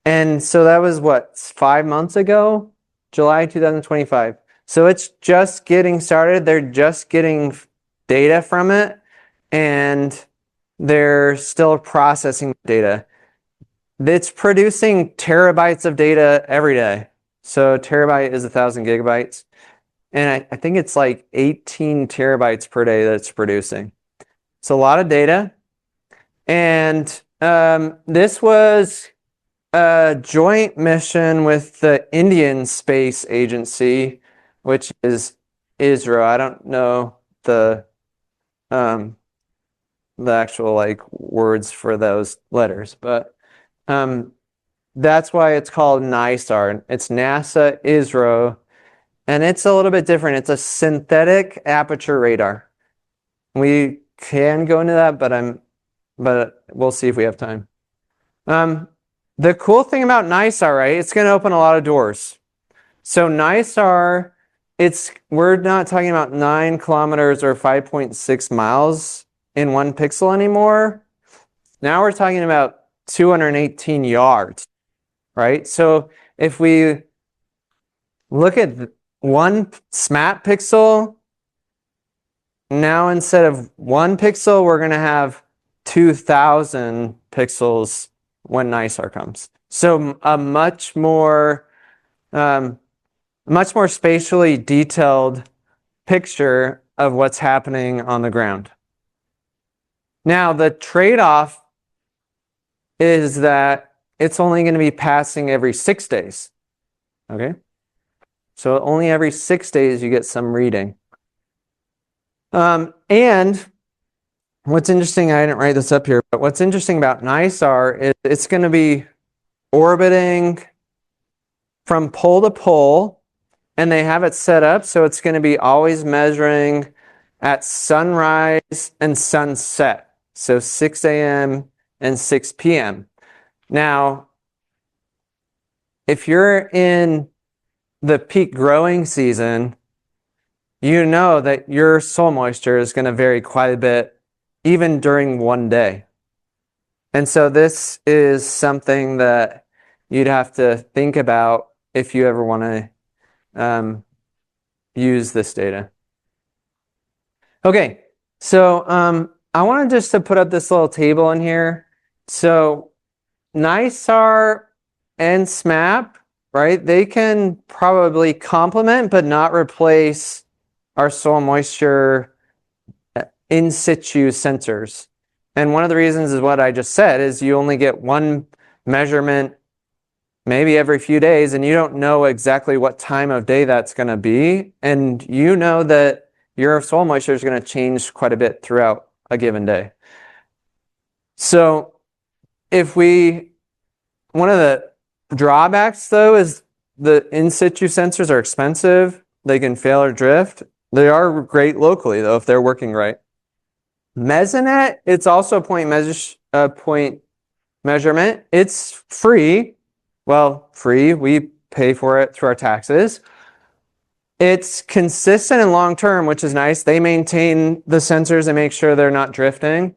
And so that was what, 5 months ago? July 2025. So it's just getting started. They're just getting data from it, and they're still processing data. It's producing terabytes of data every day. So terabyte is 1,000 gigabytes. And I think it's like 18 terabytes per day that it's producing. It's a lot of data. And this was a joint mission with the Indian Space Agency, which is ISRO. I don't know the actual like words for those letters, but that's why it's called NISAR. It's NASA ISRO, and it's a little bit different. It's a synthetic aperture radar. We can go into that, but we'll see if we have time. The cool thing about NISAR, right? It's going to open a lot of doors. So NISAR, we're not talking about 9 kilometers or 5.6 miles in 1 pixel anymore. Now we're talking about 218 yards, right? So if we look at 1 SMAP pixel, now instead of 1 pixel, we're going to have 2,000 pixels when NISAR comes. So a much more spatially detailed picture of what's happening on the ground. Now, the trade-off is that it's only going to be passing every 6 days. Okay? So only every 6 days you get some reading. And what's interesting, I didn't write this up here, but what's interesting about NISAR is it's going to be orbiting from pole to pole, and they have it set up so it's going to be always measuring at sunrise and sunset. So 6 a.m. and 6 p.m. Now, if you're in the peak growing season, you know that your soil moisture is going to vary quite a bit, even during one day. And so this is something that you'd have to think about if you ever want to use this data. Okay, so I wanted just to put up this little table in here. So NISAR and SMAP, right? They can probably complement but not replace our soil moisture in situ sensors. And one of the reasons is what I just said, is you only get 1 measurement maybe every few days, and you don't know exactly what time of day that's going to be. And you know that your soil moisture is going to change quite a bit throughout a given day. So one of the drawbacks though is the in situ sensors are expensive. They can fail or drift. They are great locally though if they're working right. Mesonet, it's also point measurement. It's free. Well, free. We pay for it through our taxes. It's consistent and long-term, which is nice. They maintain the sensors and make sure they're not drifting.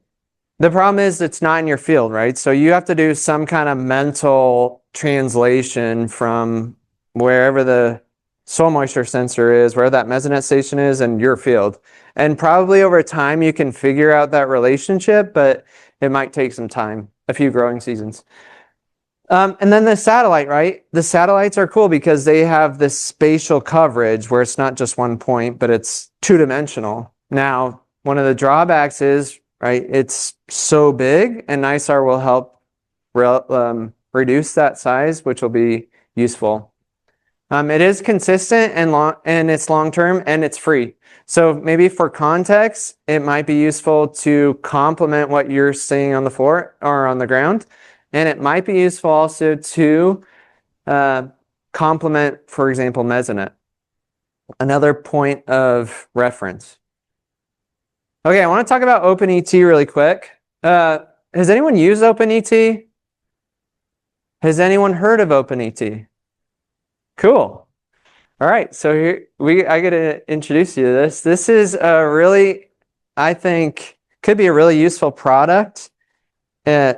The problem is it's not in your field, right? So you have to do some kind of mental translation from wherever the soil moisture sensor is, where that Mesonet station is, and your field. And probably over time you can figure out that relationship, but it might take some time, a few growing seasons. And then the satellite, right? The satellites are cool because they have this spatial coverage where it's not just 1 point, but it's 2-dimensional. Now, one of the drawbacks is, right, it's so big, and NISAR will help reduce that size, which will be useful. It is consistent and it's long-term and it's free. So maybe for context, it might be useful to complement what you're seeing on the floor or on the ground. And it might be useful also to complement, for example, Mesonet. Another point of reference. Okay, I want to talk about OpenET really quick. Has anyone used OpenET? Has anyone heard of OpenET? Cool. All right, so here I get to introduce you to this. This is a really, I think, could be a really useful product. And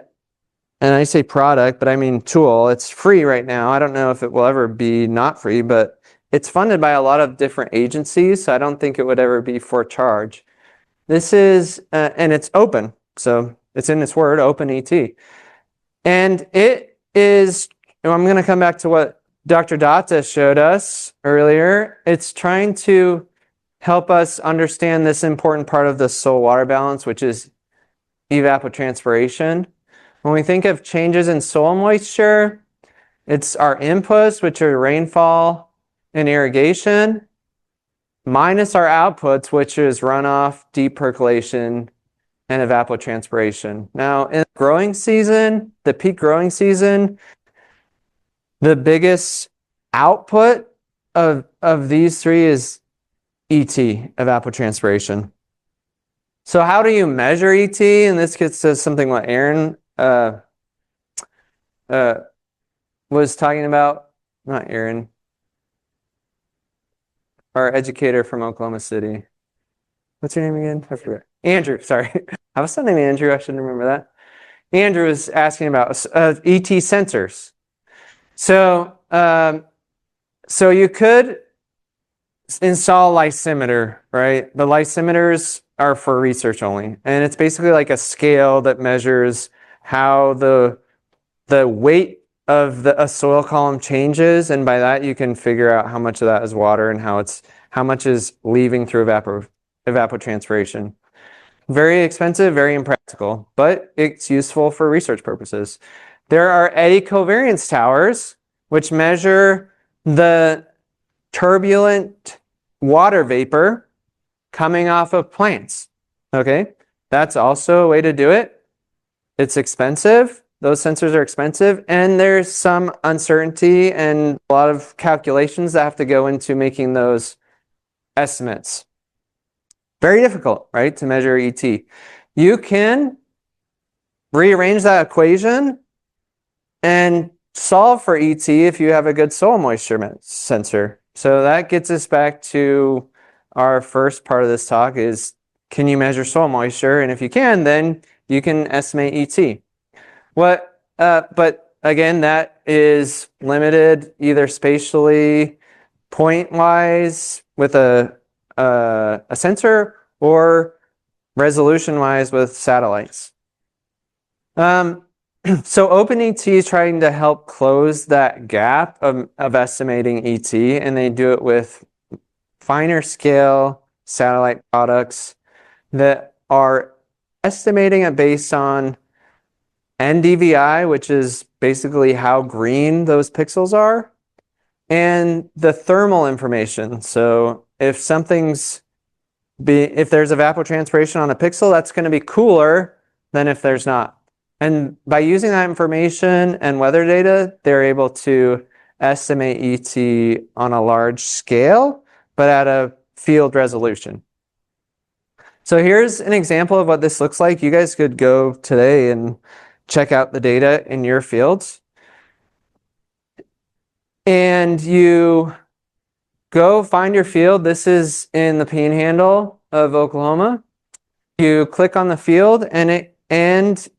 I say product, but I mean tool. It's free right now. I don't know if it will ever be not free, but it's funded by a lot of different agencies, so I don't think it would ever be for charge. This is, and it's open, so it's in its word, OpenET. And it is, I'm going to come back to what Dr. Datta showed us earlier. It's trying to help us understand this important part of the soil-water balance, which is evapotranspiration. When we think of changes in soil moisture, it's our inputs, which are rainfall and irrigation, minus our outputs, which is runoff, deep percolation, and evapotranspiration. Now, in the growing season, the peak growing season, the biggest output of these three is ET, evapotranspiration. So how do you measure ET? And this gets to something what Aaron was talking about. Not Aaron. Our educator from Oklahoma City. What's your name again? I forget. Andrew, sorry. I was named Andrew. I shouldn't remember that. Andrew was asking about ET sensors. So, so you could install a lysimeter, right? The lysimeters are for research only, and it's basically like a scale that measures how the weight of a soil column changes, and by that you can figure out how much of that is water and how much is leaving through evapotranspiration. Very expensive, very impractical, but it's useful for research purposes. There are eddy covariance towers, which measure the turbulent water vapor coming off of plants. Okay, that's also a way to do it. It's expensive. Those sensors are expensive, and there's some uncertainty and a lot of calculations that have to go into making those estimates. Very difficult, right, to measure ET. You can rearrange that equation and solve for ET if you have a good soil moisture sensor. So that gets us back to our first part of this talk is, can you measure soil moisture? And if you can, then you can estimate ET. But again, that is limited either spatially, point-wise with a sensor, or resolution-wise with satellites. So OpenET is trying to help close that gap of estimating ET, and they do it with finer scale satellite products that are estimating it based on NDVI, which is basically how green those pixels are, and the thermal information. So if if there's evapotranspiration on a pixel, that's going to be cooler than if there's not. And by using that information and weather data, they're able to estimate ET on a large scale, but at a field resolution. So here's an example of what this looks like. You guys could go today and check out the data in your fields. And you go find your field. This is in the Panhandle of Oklahoma. You click on the field, and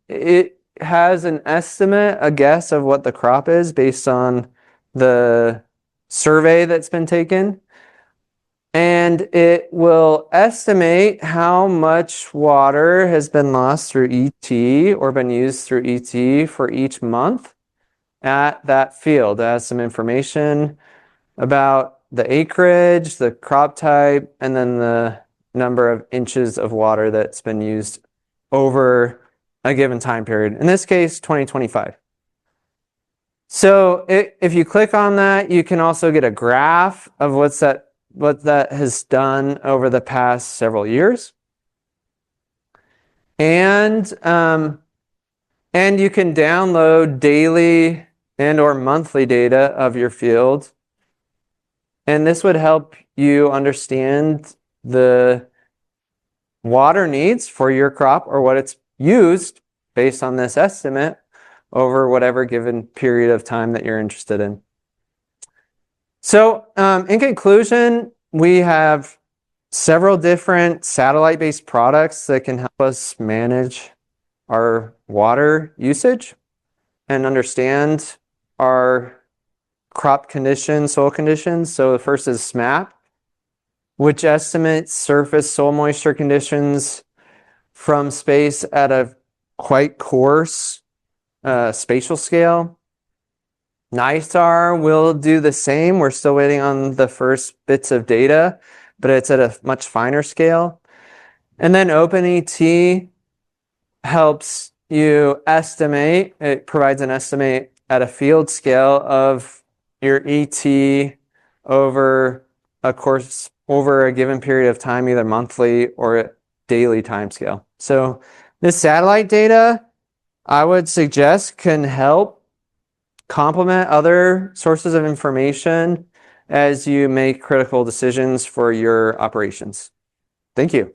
it has an estimate, a guess of what the crop is based on the survey that's been taken. And it will estimate how much water has been lost through ET or been used through ET for each month at that field. It has some information about the acreage, the crop type, and then the number of inches of water that's been used over a given time period. In this case, 2025. So if you click on that, you can also get a graph of what that has done over the past several years. And you can download daily and or monthly data of your field. And this would help you understand the water needs for your crop or what it's used based on this estimate over whatever given period of time that you're interested in. So in conclusion, we have several different satellite-based products that can help us manage our water usage and understand our crop conditions, soil conditions. So the first is SMAP, which estimates surface soil moisture conditions from space at a quite coarse spatial scale. NISAR will do the same. We're still waiting on the first bits of data, but it's at a much finer scale. And then OpenET helps you estimate. It provides an estimate at a field scale of your ET over a course over a given period of time, either monthly or daily time scale. So this satellite data, I would suggest, can help complement other sources of information as you make critical decisions for your operations. Thank you.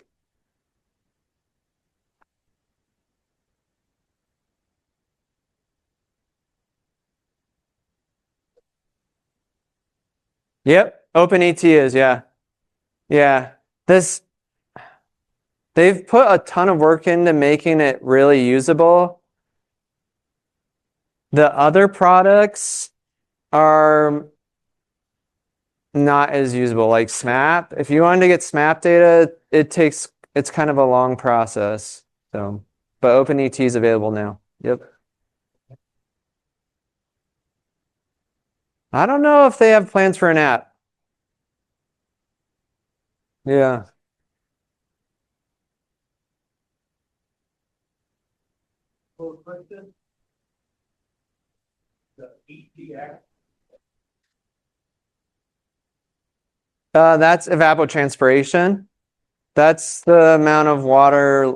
Yep, OpenET is, yeah. Yeah. They've put a ton of work into making it really usable. The other products are not as usable, like SMAP. If you wanted to get SMAP data, it's kind of a long process. So, but OpenET is available now. Yep. I don't know if they have plans for an app. Yeah. The ET Act. That's evapotranspiration. That's the amount of water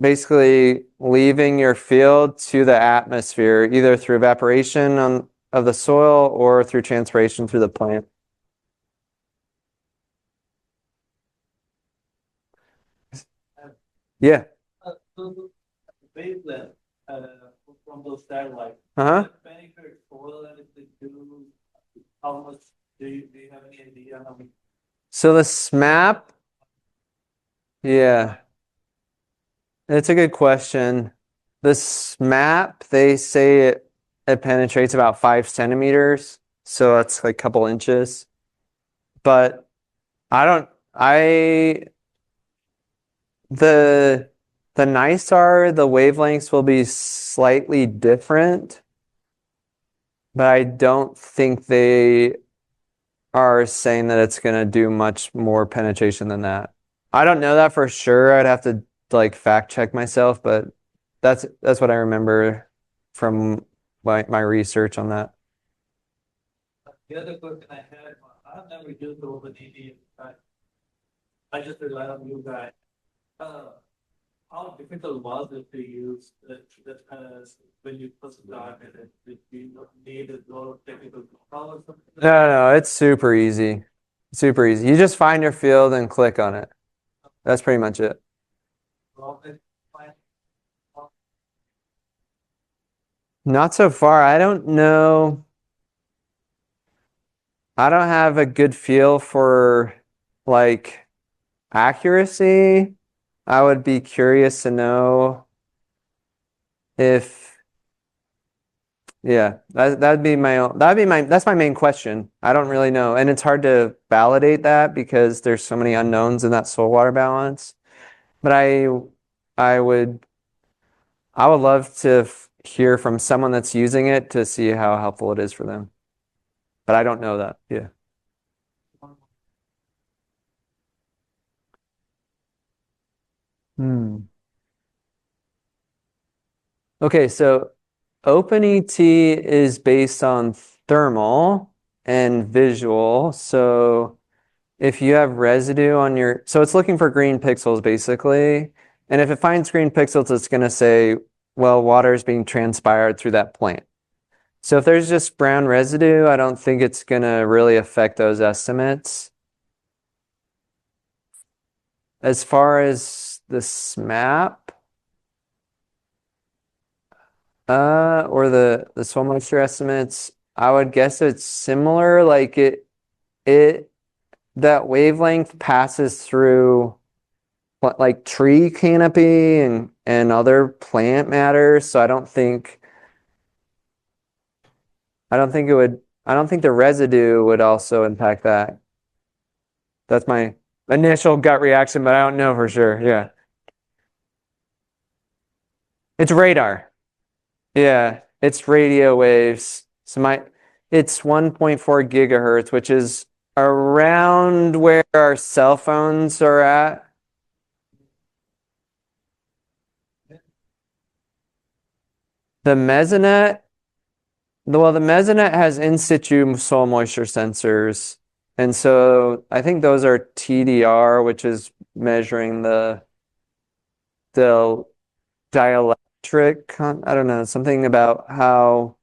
basically leaving your field to the atmosphere, either through evaporation of the soil or through transpiration through the plant. Yeah. So wavelength from those satellites. Uh-huh. Benefit soil and if they do, how much do you have any idea? How many? So the SMAP, yeah, it's a good question. The SMAP, they say it penetrates about 5 centimeters, so that's like a couple inches. But the NISAR, the wavelengths will be slightly different, but I don't think they are saying that it's going to do much more penetration than that. I don't know that for sure. I'd have to like fact check myself, but that's what I remember from my research on that. The other question I had, I've never used the OpenET. I just rely on you guys. How difficult was it to use that when you first started it? Did you need a lot of technical know-how or something? No, it's super easy. Super easy. You just find your field and click on it. That's pretty much it. Not so far. I don't know. I don't have a good feel for like accuracy. I would be curious to know if, yeah, that's my main question. I don't really know. And it's hard to validate that because there's so many unknowns in that soil water balance. But I would love to hear from someone that's using it to see how helpful it is for them. But I don't know that. Yeah. Okay, so OpenET is based on thermal and visual. So if you have residue on your, so it's looking for green pixels basically. And if it finds green pixels, it's going to say, well, water is being transpired through that plant. So if there's just brown residue, I don't think it's going to really affect those estimates. As far as the SMAP, or the soil moisture estimates, I would guess it's similar. Like that wavelength passes through like tree canopy and other plant matter. So I don't think it would. I don't think the residue would also impact that. That's my initial gut reaction, but I don't know for sure. Yeah, it's radar. Yeah, it's radio waves. So it's 1.4 gigahertz, which is around where our cell phones are at. The Mesonet, the Mesonet has in situ soil moisture sensors. And so I think those are TDR, which is measuring the dielectric, I don't know, something about how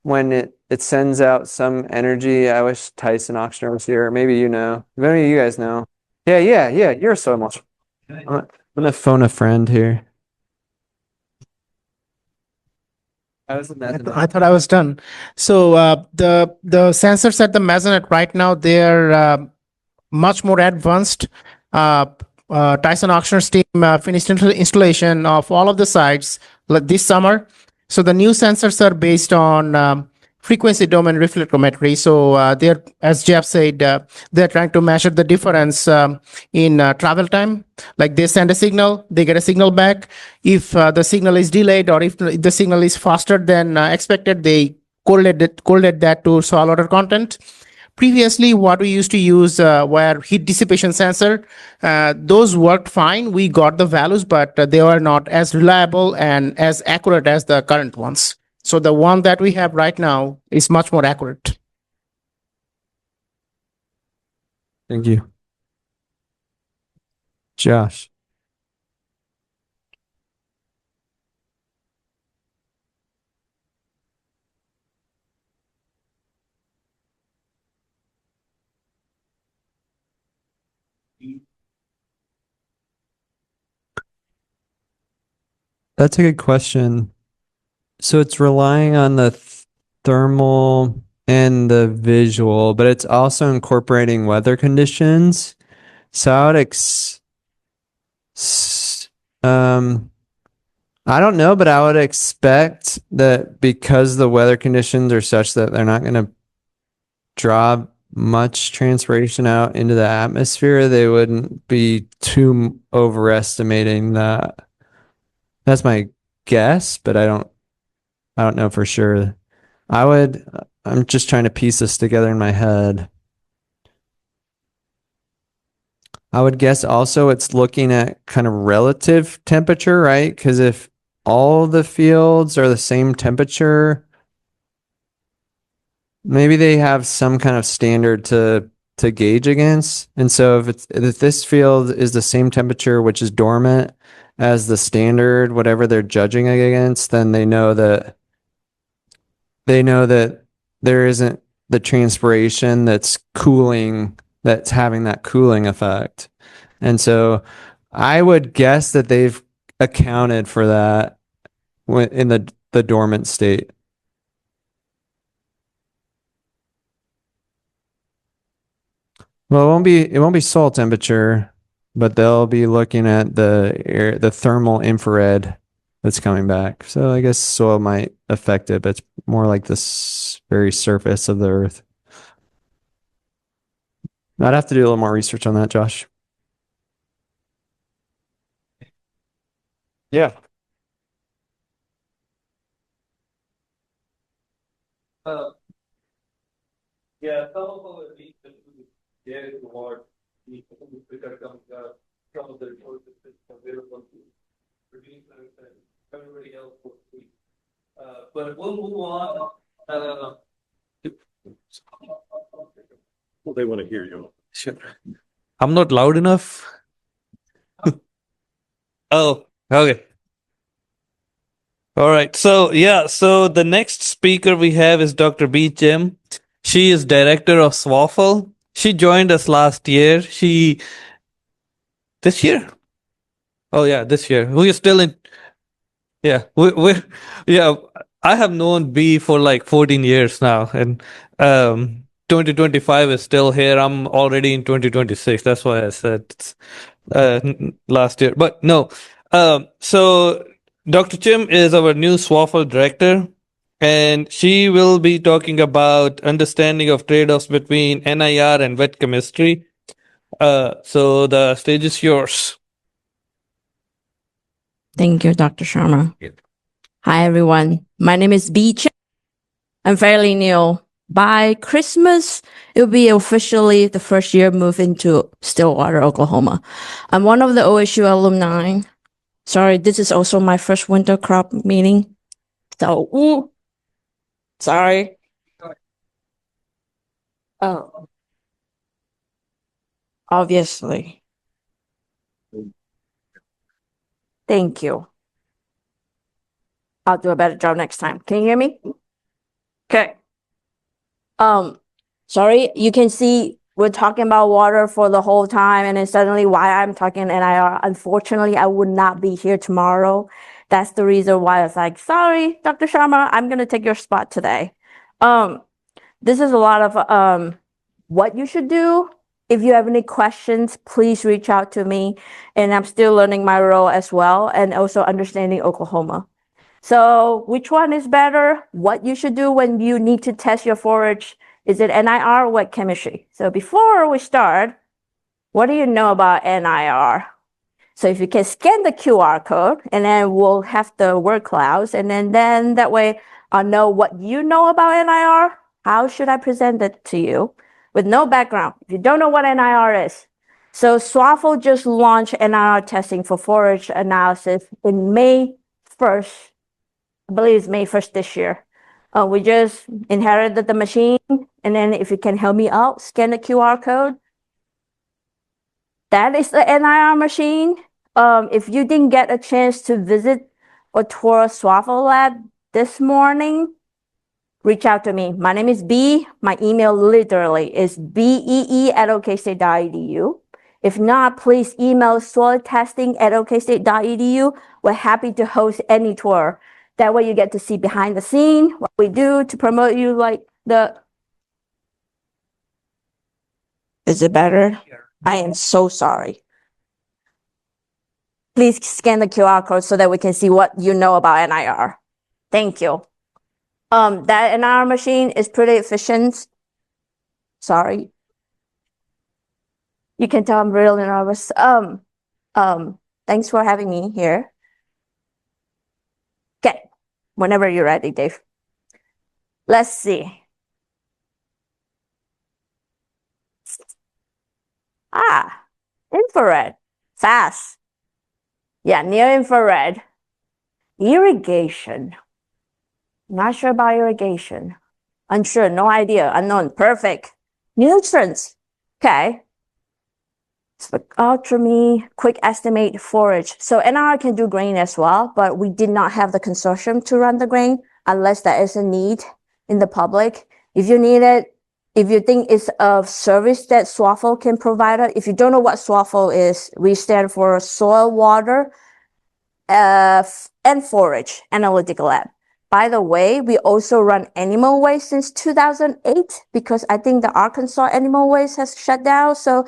when it sends out some energy. I wish Tyson Oxner was here. Maybe you know. Maybe you guys know. Yeah. You're so much. I'm gonna phone a friend here. I thought I was done. So the sensors at the Mesonet right now, they're much more advanced. Tyson Oxner's team finished installation of all of the sites this summer. So the new sensors are based on frequency domain reflectometry. So they're, as Jeff said, they're trying to measure the difference in travel time. Like they send a signal, they get a signal back. If the signal is delayed or if the signal is faster than expected, they correlate that to soil water content. Previously, what we used to use were heat dissipation sensor. Those worked fine. We got the values, but they were not as reliable and as accurate as the current ones. So the one that we have right now is much more accurate. Thank you. Josh. That's a good question. So it's relying on the thermal and the visual, but it's also incorporating weather conditions. So I would I don't know, but I would expect that because the weather conditions are such that they're not going to draw much transpiration out into the atmosphere, they wouldn't be too overestimating that. That's my guess, but I don't know for sure. I'm just trying to piece this together in my head. I would guess also it's looking at kind of relative temperature, right? Because if all the fields are the same temperature, maybe they have some kind of standard to gauge against. And so if this field is the same temperature, which is dormant, as the standard, whatever they're judging against, then they know that there isn't the transpiration that's having that cooling effect. And so I would guess that they've accounted for that in the dormant state. Well, it won't be soil temperature, but they'll be looking at the thermal infrared that's coming back. So I guess soil might affect it, but it's more like this very surface of the earth. I'd have to do a little more research on that, Josh. Yeah. Yeah, some of our leaks there is water. We because some of the resources available to produce and everybody else will see. we'll move on. Well, they want to hear you. Sure. I'm not loud enough. Oh, okay. All right. So so the next speaker we have is Dr. B. Jim. She is director of SWAFL. She joined us last year. This year? Oh yeah, this year. We are still in. Yeah, we're yeah. I have known B for like 14 years now, and 2025 is still here. I'm already in 2026. That's why I said last year. But no. So Dr. Chim is our new SWAFL director, and she will be talking about understanding of trade-offs between NIR and wet chemistry. So the stage is yours. Thank you, Dr. Sharma. Yeah. Hi, everyone. My name is Beach. I'm fairly new. By Christmas, it'll be officially the first year moving to Stillwater, Oklahoma. I'm one of the OSU alumni. Sorry, this is also my first winter crop meeting. So, sorry. Oh, obviously. Thank you. I'll do a better job next time. Can you hear me? Okay. Sorry, you can see we're talking about water for the whole time, and then suddenly why I'm talking NIR. Unfortunately, I would not be here tomorrow. That's the reason why I was like, sorry, Dr. Sharma, I'm gonna take your spot today. This is a lot of what you should do. If you have any questions, please reach out to me. And I'm still learning my role as well, and also understanding Oklahoma. So which one is better? What you should do when you need to test your forage? Is it NIR or wet chemistry? So before we start, what do you know about NIR? So if you can scan the QR code, and then we'll have the word clouds, and then that way I'll know what you know about NIR. How should I present it to you? With no background, if you don't know what NIR is. So SWAFL just launched NIR testing for forage analysis in May 1st. I believe it's May 1st this year. We just inherited the machine, and then if you can help me out, scan the QR code. That is the NIR machine. If you didn't get a chance to visit or tour SWAFL lab this morning, reach out to me. My name is B. My email literally is bee@okstate.edu. If not, please email soiltesting@okstate.edu. We're happy to host any tour. That way you get to see behind the scene, what we do to promote you like the... Is it better? I am so sorry. Please scan the QR code so that we can see what you know about NIR. Thank you. That NIR machine is pretty efficient. Sorry. You can tell I'm really nervous. Thanks for having me here. Okay, whenever you're ready, Dave. Let's see. Infrared, fast. Yeah, near infrared. Irrigation. Not sure about irrigation. Unsure, no idea, unknown, perfect. Nutrients, okay. Spectrometry, quick estimate forage. So NIR can do grain as well, but we did not have the consortium to run the grain unless there is a need in the public. If you need it, if you think it's a service that SWAFL can provide it, if you don't know what SWAFL is, we stand for Soil, Water, and Forage Analytical Lab. By the way, we also run animal waste since 2008 because I think the Arkansas animal waste has shut down. So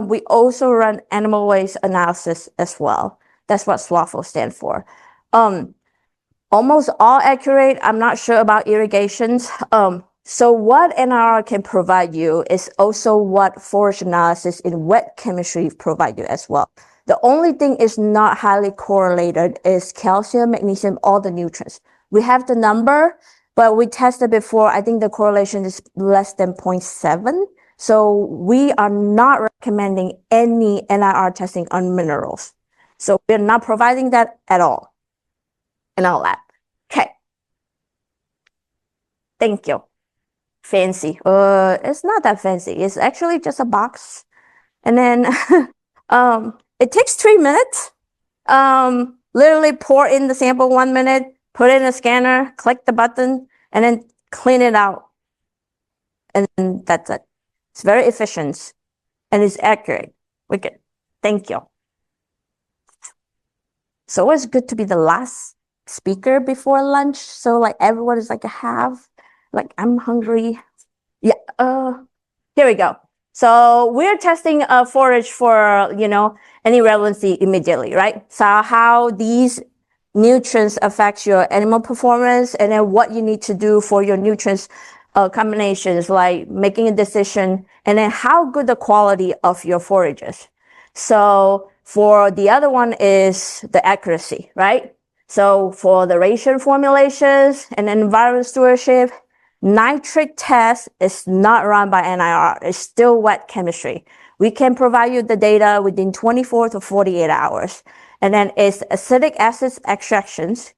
we also run animal waste analysis as well. That's what SWAFL stands for. Almost all accurate. I'm not sure about irrigations. So what NIR can provide you is also what forage analysis in wet chemistry provide you as well. The only thing is not highly correlated is calcium, magnesium, all the nutrients. We have the number, but we tested before. I think the correlation is less than 0.7. So we are not recommending any NIR testing on minerals. So we're not providing that at all in our lab. Okay. Thank you. Fancy. It's not that fancy. It's actually just a box. And then it takes 3 minutes. Literally pour in the sample 1 minute, put it in a scanner, click the button, and then clean it out. And that's it. It's very efficient and it's accurate. Wicked. Thank you. It's always good to be the last speaker before lunch. So like everyone is like a half, like I'm hungry. Yeah, here we go. So we're testing a forage for, any relevancy immediately, right? So how these nutrients affect your animal performance and then what you need to do for your nutrients combinations, like making a decision, and then how good the quality of your forages. So for the other one is the accuracy, right? So for the ration formulations and environment stewardship, nitrate test is not run by NIR. It's still wet chemistry. We can provide you the data within 24 to 48 hours. And then it's acidic acids extractions.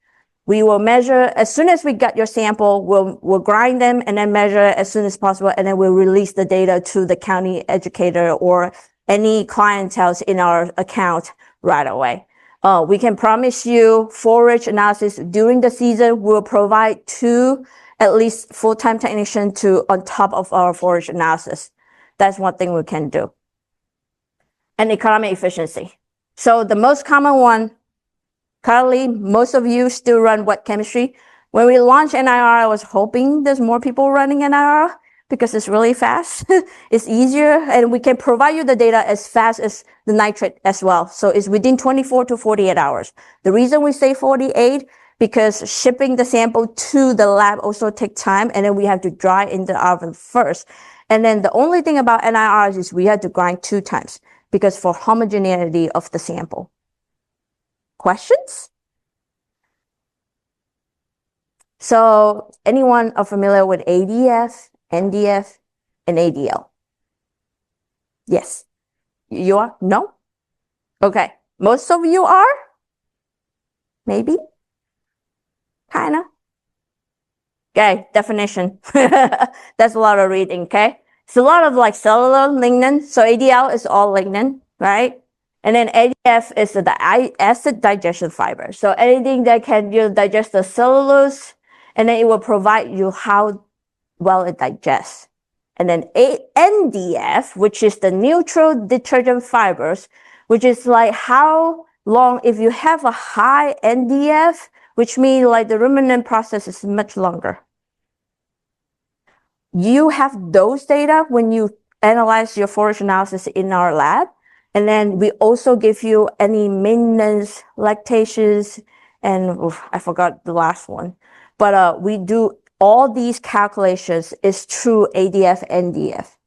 We will measure as soon as we get your sample, we'll grind them and then measure as soon as possible. And then we'll release the data to the county educator or any clientele in our account right away. We can promise you forage analysis during the season. We'll provide 2 at least full-time technician on top of our forage analysis. That's one thing we can do. And economic efficiency. So the most common one, currently, most of you still run wet chemistry. When we launched NIR, I was hoping there's more people running NIR because it's really fast. It's easier, and we can provide you the data as fast as the nitrate as well. So it's within 24 to 48 hours. The reason we say 48, because shipping the sample to the lab also takes time, and then we have to dry in the oven first. And then the only thing about NIR is we have to grind 2 times because for homogeneity of the sample. Questions? So anyone are familiar with ADF, NDF, and ADL? Yes. You are? No? Okay. Most of you are? Maybe? Kinda. Okay, definition. That's a lot of reading, okay? It's a lot of like cellular lignin. So ADL is all lignin, right? And then ADF is the acid digestion fiber. So anything that can digest the cellulose, and then it will provide you how well it digests. And then NDF, which is the neutral detergent fibers, which is like how long, if you have a high NDF, which means like the ruminant process is much longer. You have those data when you analyze your forage analysis in our lab. And then we also give you any maintenance, lactations, and I forgot the last one. But we do all these calculations is through ADF, NDF.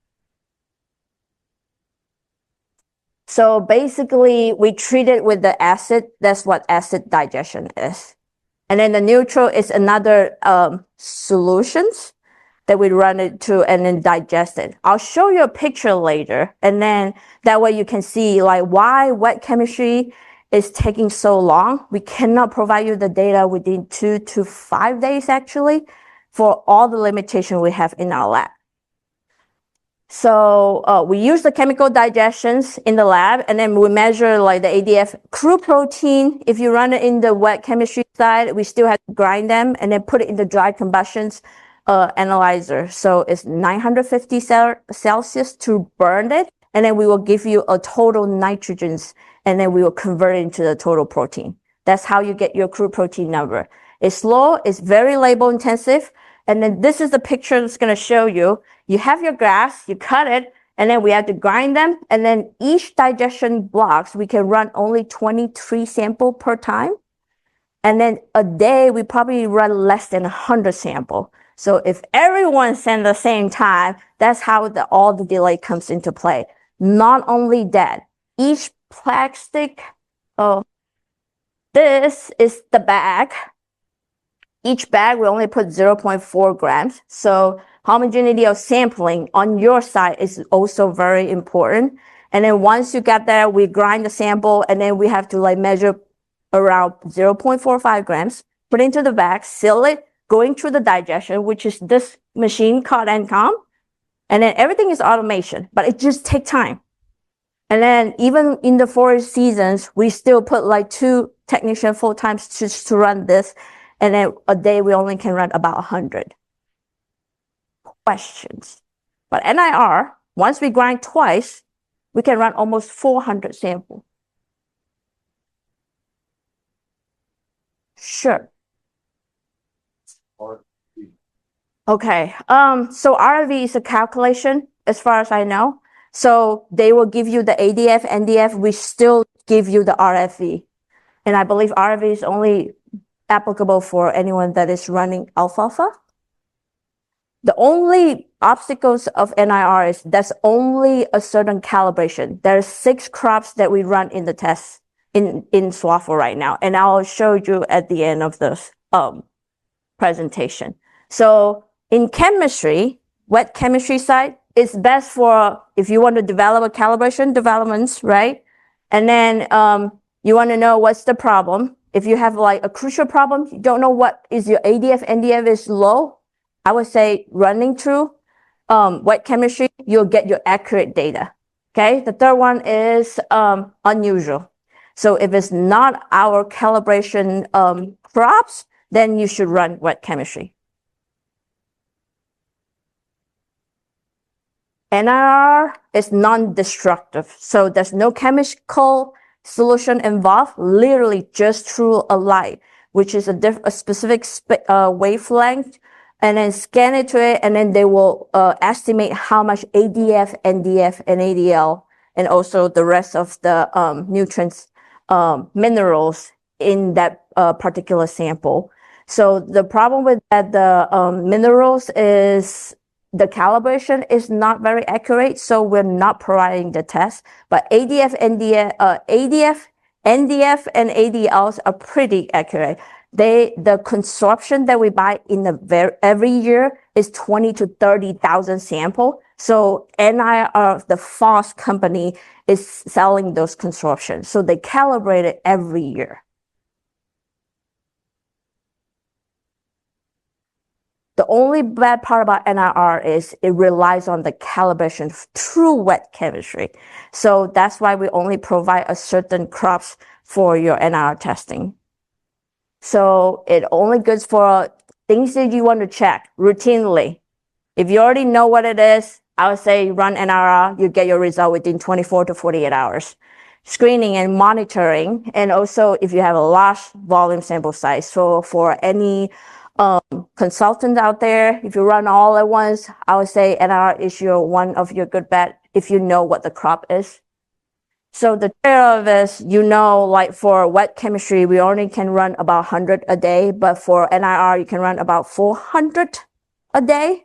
So basically, we treat it with the acid. That's what acid digestion is. And then the neutral is another solutions that we run it to and then digest it. I'll show you a picture later, and then that way you can see like why wet chemistry is taking so long. We cannot provide you the data within 2 to 5 days actually for all the limitation we have in our lab. So we use the chemical digestions in the lab, and then we measure like the ADF crude protein. If you run it in the wet chemistry side, we still have to grind them and then put it in the dry combustions analyzer. So it's 950 Celsius to burn it. And then we will give you a total nitrogens, and then we will convert it into the total protein. That's how you get your crude protein number. It's slow, it's very label intensive. And then this is the picture that's going to show you. You have your grass, you cut it, and then we have to grind them. And then each digestion blocks, we can run only 23 sample per time. And then a day, we probably run less than 100 sample. So if everyone sends the same time, that's how all the delay comes into play. Not only that, each plastic, this is the bag. Each bag, we only put 0.4 grams. So homogeneity of sampling on your side is also very important. And then once you get there, we grind the sample, and then we have to like measure around 0.45 grams, put it into the bag, seal it, going through the digestion, which is this machine called NCOM, and then everything is automation, but it just takes time. And then even in the forest seasons, we still put like 2 technicians full-time just to run this. And then a day we only can run about 100 questions. But NIR, once we grind twice, we can run almost 400 samples. Sure. Okay, so RFV is a calculation as far as I know. So they will give you the ADF, NDF, we still give you the RFV. And I believe RFV is only applicable for anyone that is running alfalfa. The only obstacles of NIR is that's only a certain calibration. There's 6 crops that we run in the test in SWAFL right now. And I'll show you at the end of this presentation. So in chemistry, wet chemistry side, it's best for if you want to develop a calibration developments, right? And then you want to know what's the problem. If you have like a crucial problem, you don't know what is your ADF, NDF is low, I would say running through wet chemistry, you'll get your accurate data. Okay, the third one is unusual. So if it's not our calibration crops, then you should run wet chemistry. NIR is non-destructive, so there's no chemical solution involved, literally just through a light, which is a specific wavelength, and then scan it to it, and then they will estimate how much ADF, NDF, and ADL, and also the rest of the nutrients, minerals in that particular sample. So the problem with that, the minerals is the calibration is not very accurate, so we're not providing the test. But ADF, NDF, and ADLs are pretty accurate. The consumption that we buy in every year is 20 to 30,000 sample. So NIR, the FOSS company, is selling those consumption. So they calibrate it every year. The only bad part about NIR is it relies on the calibration through wet chemistry. So that's why we only provide a certain crops for your NIR testing. So it only good for things that you want to check routinely. If you already know what it is, I would say run NIR, you get your result within 24 to 48 hours. Screening and monitoring, and also if you have a large volume sample size. So for any consultant out there, if you run all at once, I would say NIR is one of your good bet if you know what the crop is. So the trade-off is, like for wet chemistry, we only can run about 100 a day, but for NIR, you can run about 400 a day.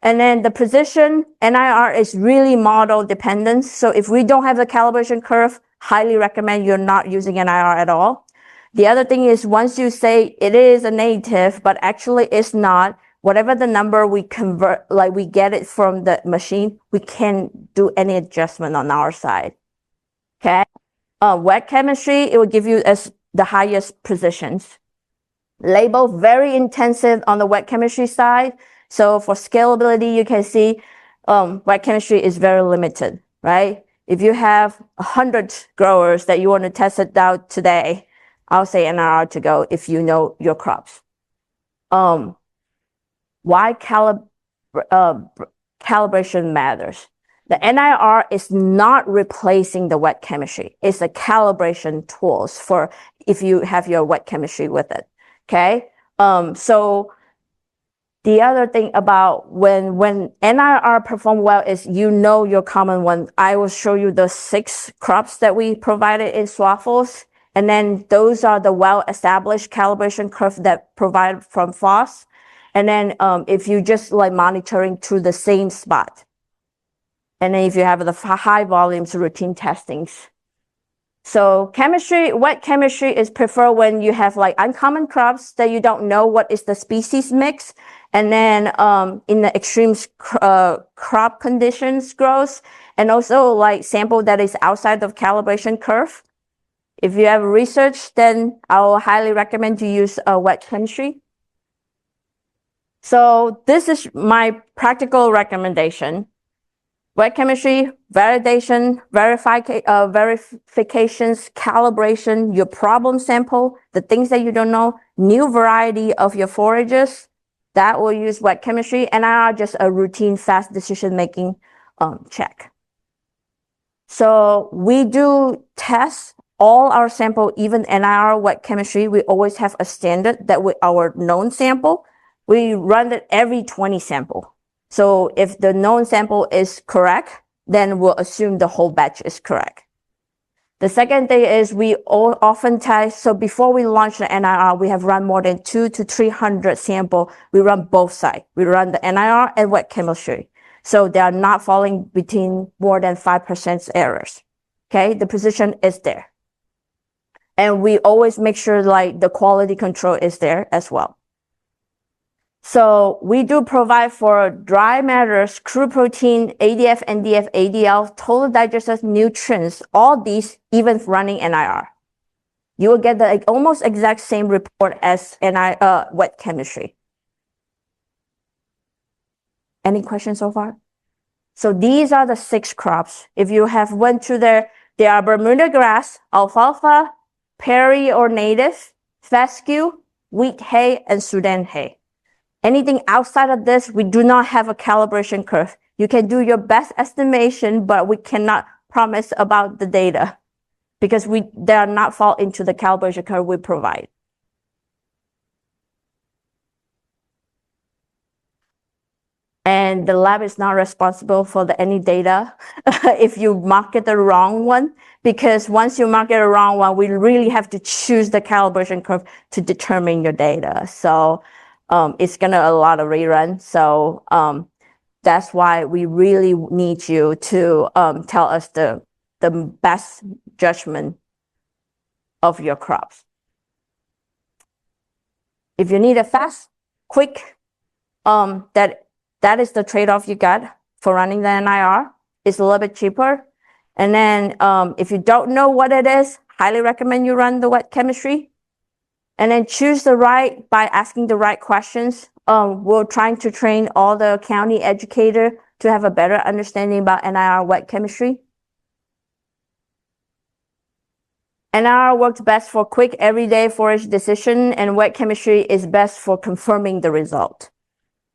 And then the precision, NIR is really model dependent. So if we don't have the calibration curve, highly recommend you're not using NIR at all. The other thing is once you say it is a native, but actually it's not, whatever the number we convert, like we get it from the machine, we can't do any adjustment on our side. Okay. Wet chemistry, it will give you the highest precisions. Label very intensive on the wet chemistry side. So for scalability, you can see wet chemistry is very limited, right? If you have 100 growers that you want to test it out today, I'll say NIR to go if you know your crops. Why calibration matters? The NIR is not replacing the wet chemistry. It's a calibration tools for if you have your wet chemistry with it. Okay. So the other thing about when NIR perform well is your common one. I will show you the 6 crops that we provided in SWAFLs. And then those are the well-established calibration curve that provide from FOSS. And then if you just like monitoring through the same spot. And then if you have the high volumes routine testings. So wet chemistry is preferred when you have like uncommon crops that you don't know what is the species mix. And then in the extreme crop conditions growth, and also like sample that is outside of calibration curve. If you have research, then I will highly recommend you use wet chemistry. So this is my practical recommendation. Wet chemistry, validation, verifications, calibration, your problem sample, the things that you don't know, new variety of your forages, that will use wet chemistry, and are just a routine fast decision-making check. So we do test all our sample, even NIR wet chemistry. We always have a standard that with our known sample, we run it every 20 sample. So if the known sample is correct, then we'll assume the whole batch is correct. The second thing is we often test, so before we launch the NIR, we have run more than 200 to 300 sample. We run both sides. We run the NIR and wet chemistry. So they are not falling between more than 5% errors. Okay, the precision is there. And we always make sure like the quality control is there as well. So we do provide for dry matters, crude protein, ADF, NDF, ADL, total digested nutrients, all these, even running NIR. You will get the almost exact same report as wet chemistry. Any questions so far? So these are the 6 crops. If you have went through there, they are Bermuda grass, alfalfa, Perry or native, fescue, wheat hay, and Sudan hay. Anything outside of this, we do not have a calibration curve. You can do your best estimation, but we cannot promise about the data because they are not fall into the calibration curve we provide. And the lab is not responsible for any data if you market the wrong one, because once you market the wrong one, we really have to choose the calibration curve to determine your data. So it's gonna a lot of rerun. So that's why we really need you to tell us the best judgment of your crops. If you need a fast, quick, that is the trade-off you got for running the NIR. It's a little bit cheaper. And then if you don't know what it is, highly recommend you run the wet chemistry. And then choose the right by asking the right questions. We're trying to train all the county educator to have a better understanding about NIR wet chemistry. NIR works best for quick everyday forage decision, and wet chemistry is best for confirming the result.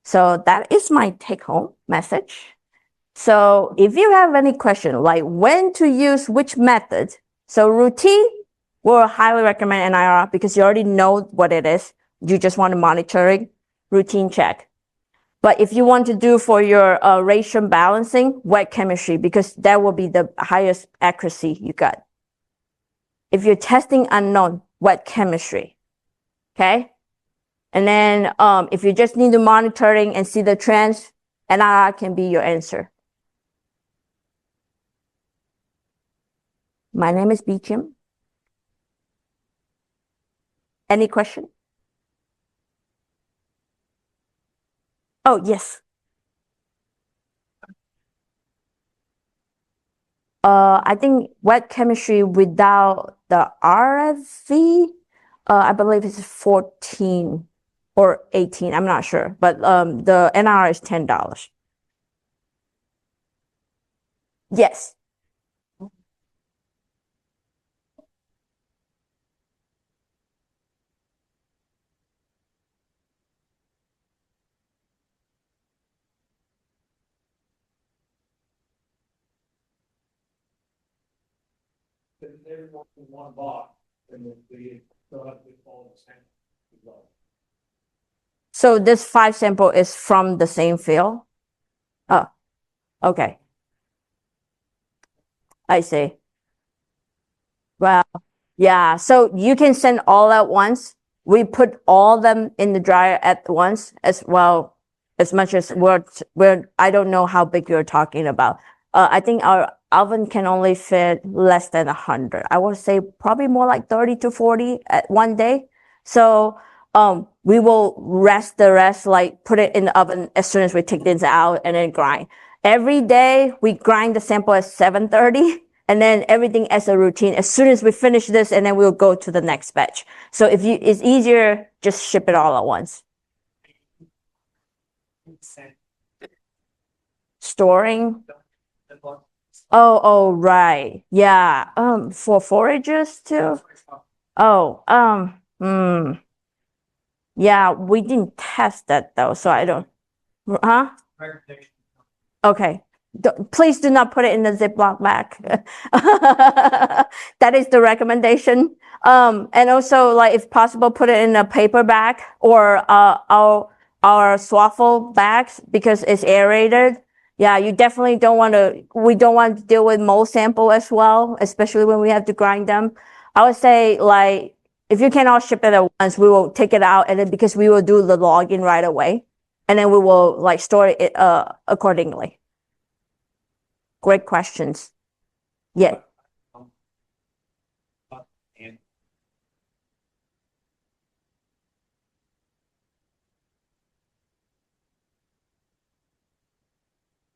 So that is my take-home message. So if you have any question, like when to use which method, so routine, we'll highly recommend NIR because you already know what it is. You just want to monitor it, routine check. But if you want to do for your ration balancing, wet chemistry, because that will be the highest accuracy you got. If you're testing unknown, wet chemistry, okay? And then if you just need to monitoring and see the trends, NIR can be your answer. My name is Beecham. Any question? Oh, yes. I think wet chemistry without the RFV, I believe it's 14 or 18. I'm not sure, but the NIR is $10. Yes. Everyone in one box, and we still have to follow the same result. So this 5 sample is from the same field? Oh, okay. I see. Well, yeah, so you can send all at once. We put all them in the dryer at once as well, as much as we're I don't know how big you're talking about. I think our oven can only fit less than 100. I would say probably more like 30 to 40 at one day. So we will rest the rest, like put it in the oven as soon as we take this out and then grind. Every day we grind the sample at 7:30 and then everything as a routine. As soon as we finish this, and then we'll go to the next batch. So if it's easier, just ship it all at once. Storing. Oh, right. Yeah. For forages too. Oh, yeah, we didn't test that though, so I don't. Huh? Okay. Please do not put it in the Ziploc bag. That is the recommendation. And also, like, if possible, put it in a paper bag or our swaffle bags because it's aerated. Yeah, you definitely don't want to. We don't want to deal with mold sample as well, especially when we have to grind them. I would say, like, if you cannot ship it at once, we will take it out, and then because we will do the logging right away, and then we will like store it accordingly. Great questions. Yeah.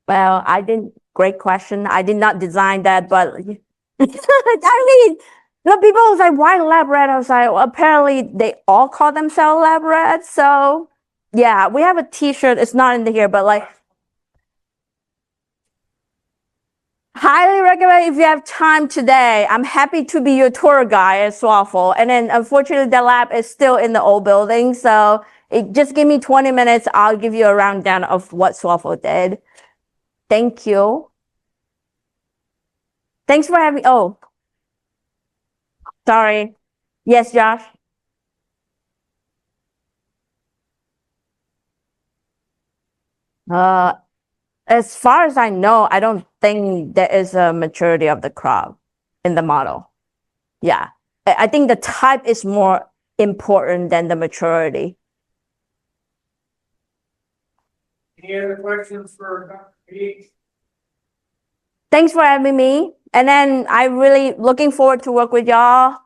Well, I didn't. Great question. I did not design that, but I mean, the people was like, "Why lab rat?" I was like, well, apparently they all call themselves lab rats. So yeah, we have a T-shirt. It's not in here, but like, highly recommend if you have time today. I'm happy to be your tour guide at Swaffle. And then unfortunately, the lab is still in the old building, so just give me 20 minutes. I'll give you a rundown of what Swaffle did. Thank you. Thanks for having. Oh, sorry. Yes, Josh. As far as I know, I don't think there is a maturity of the crop in the model. Yeah, I think the type is more important than the maturity. Any other questions for Dr. P? Thanks for having me. And then I really looking forward to work with y'all.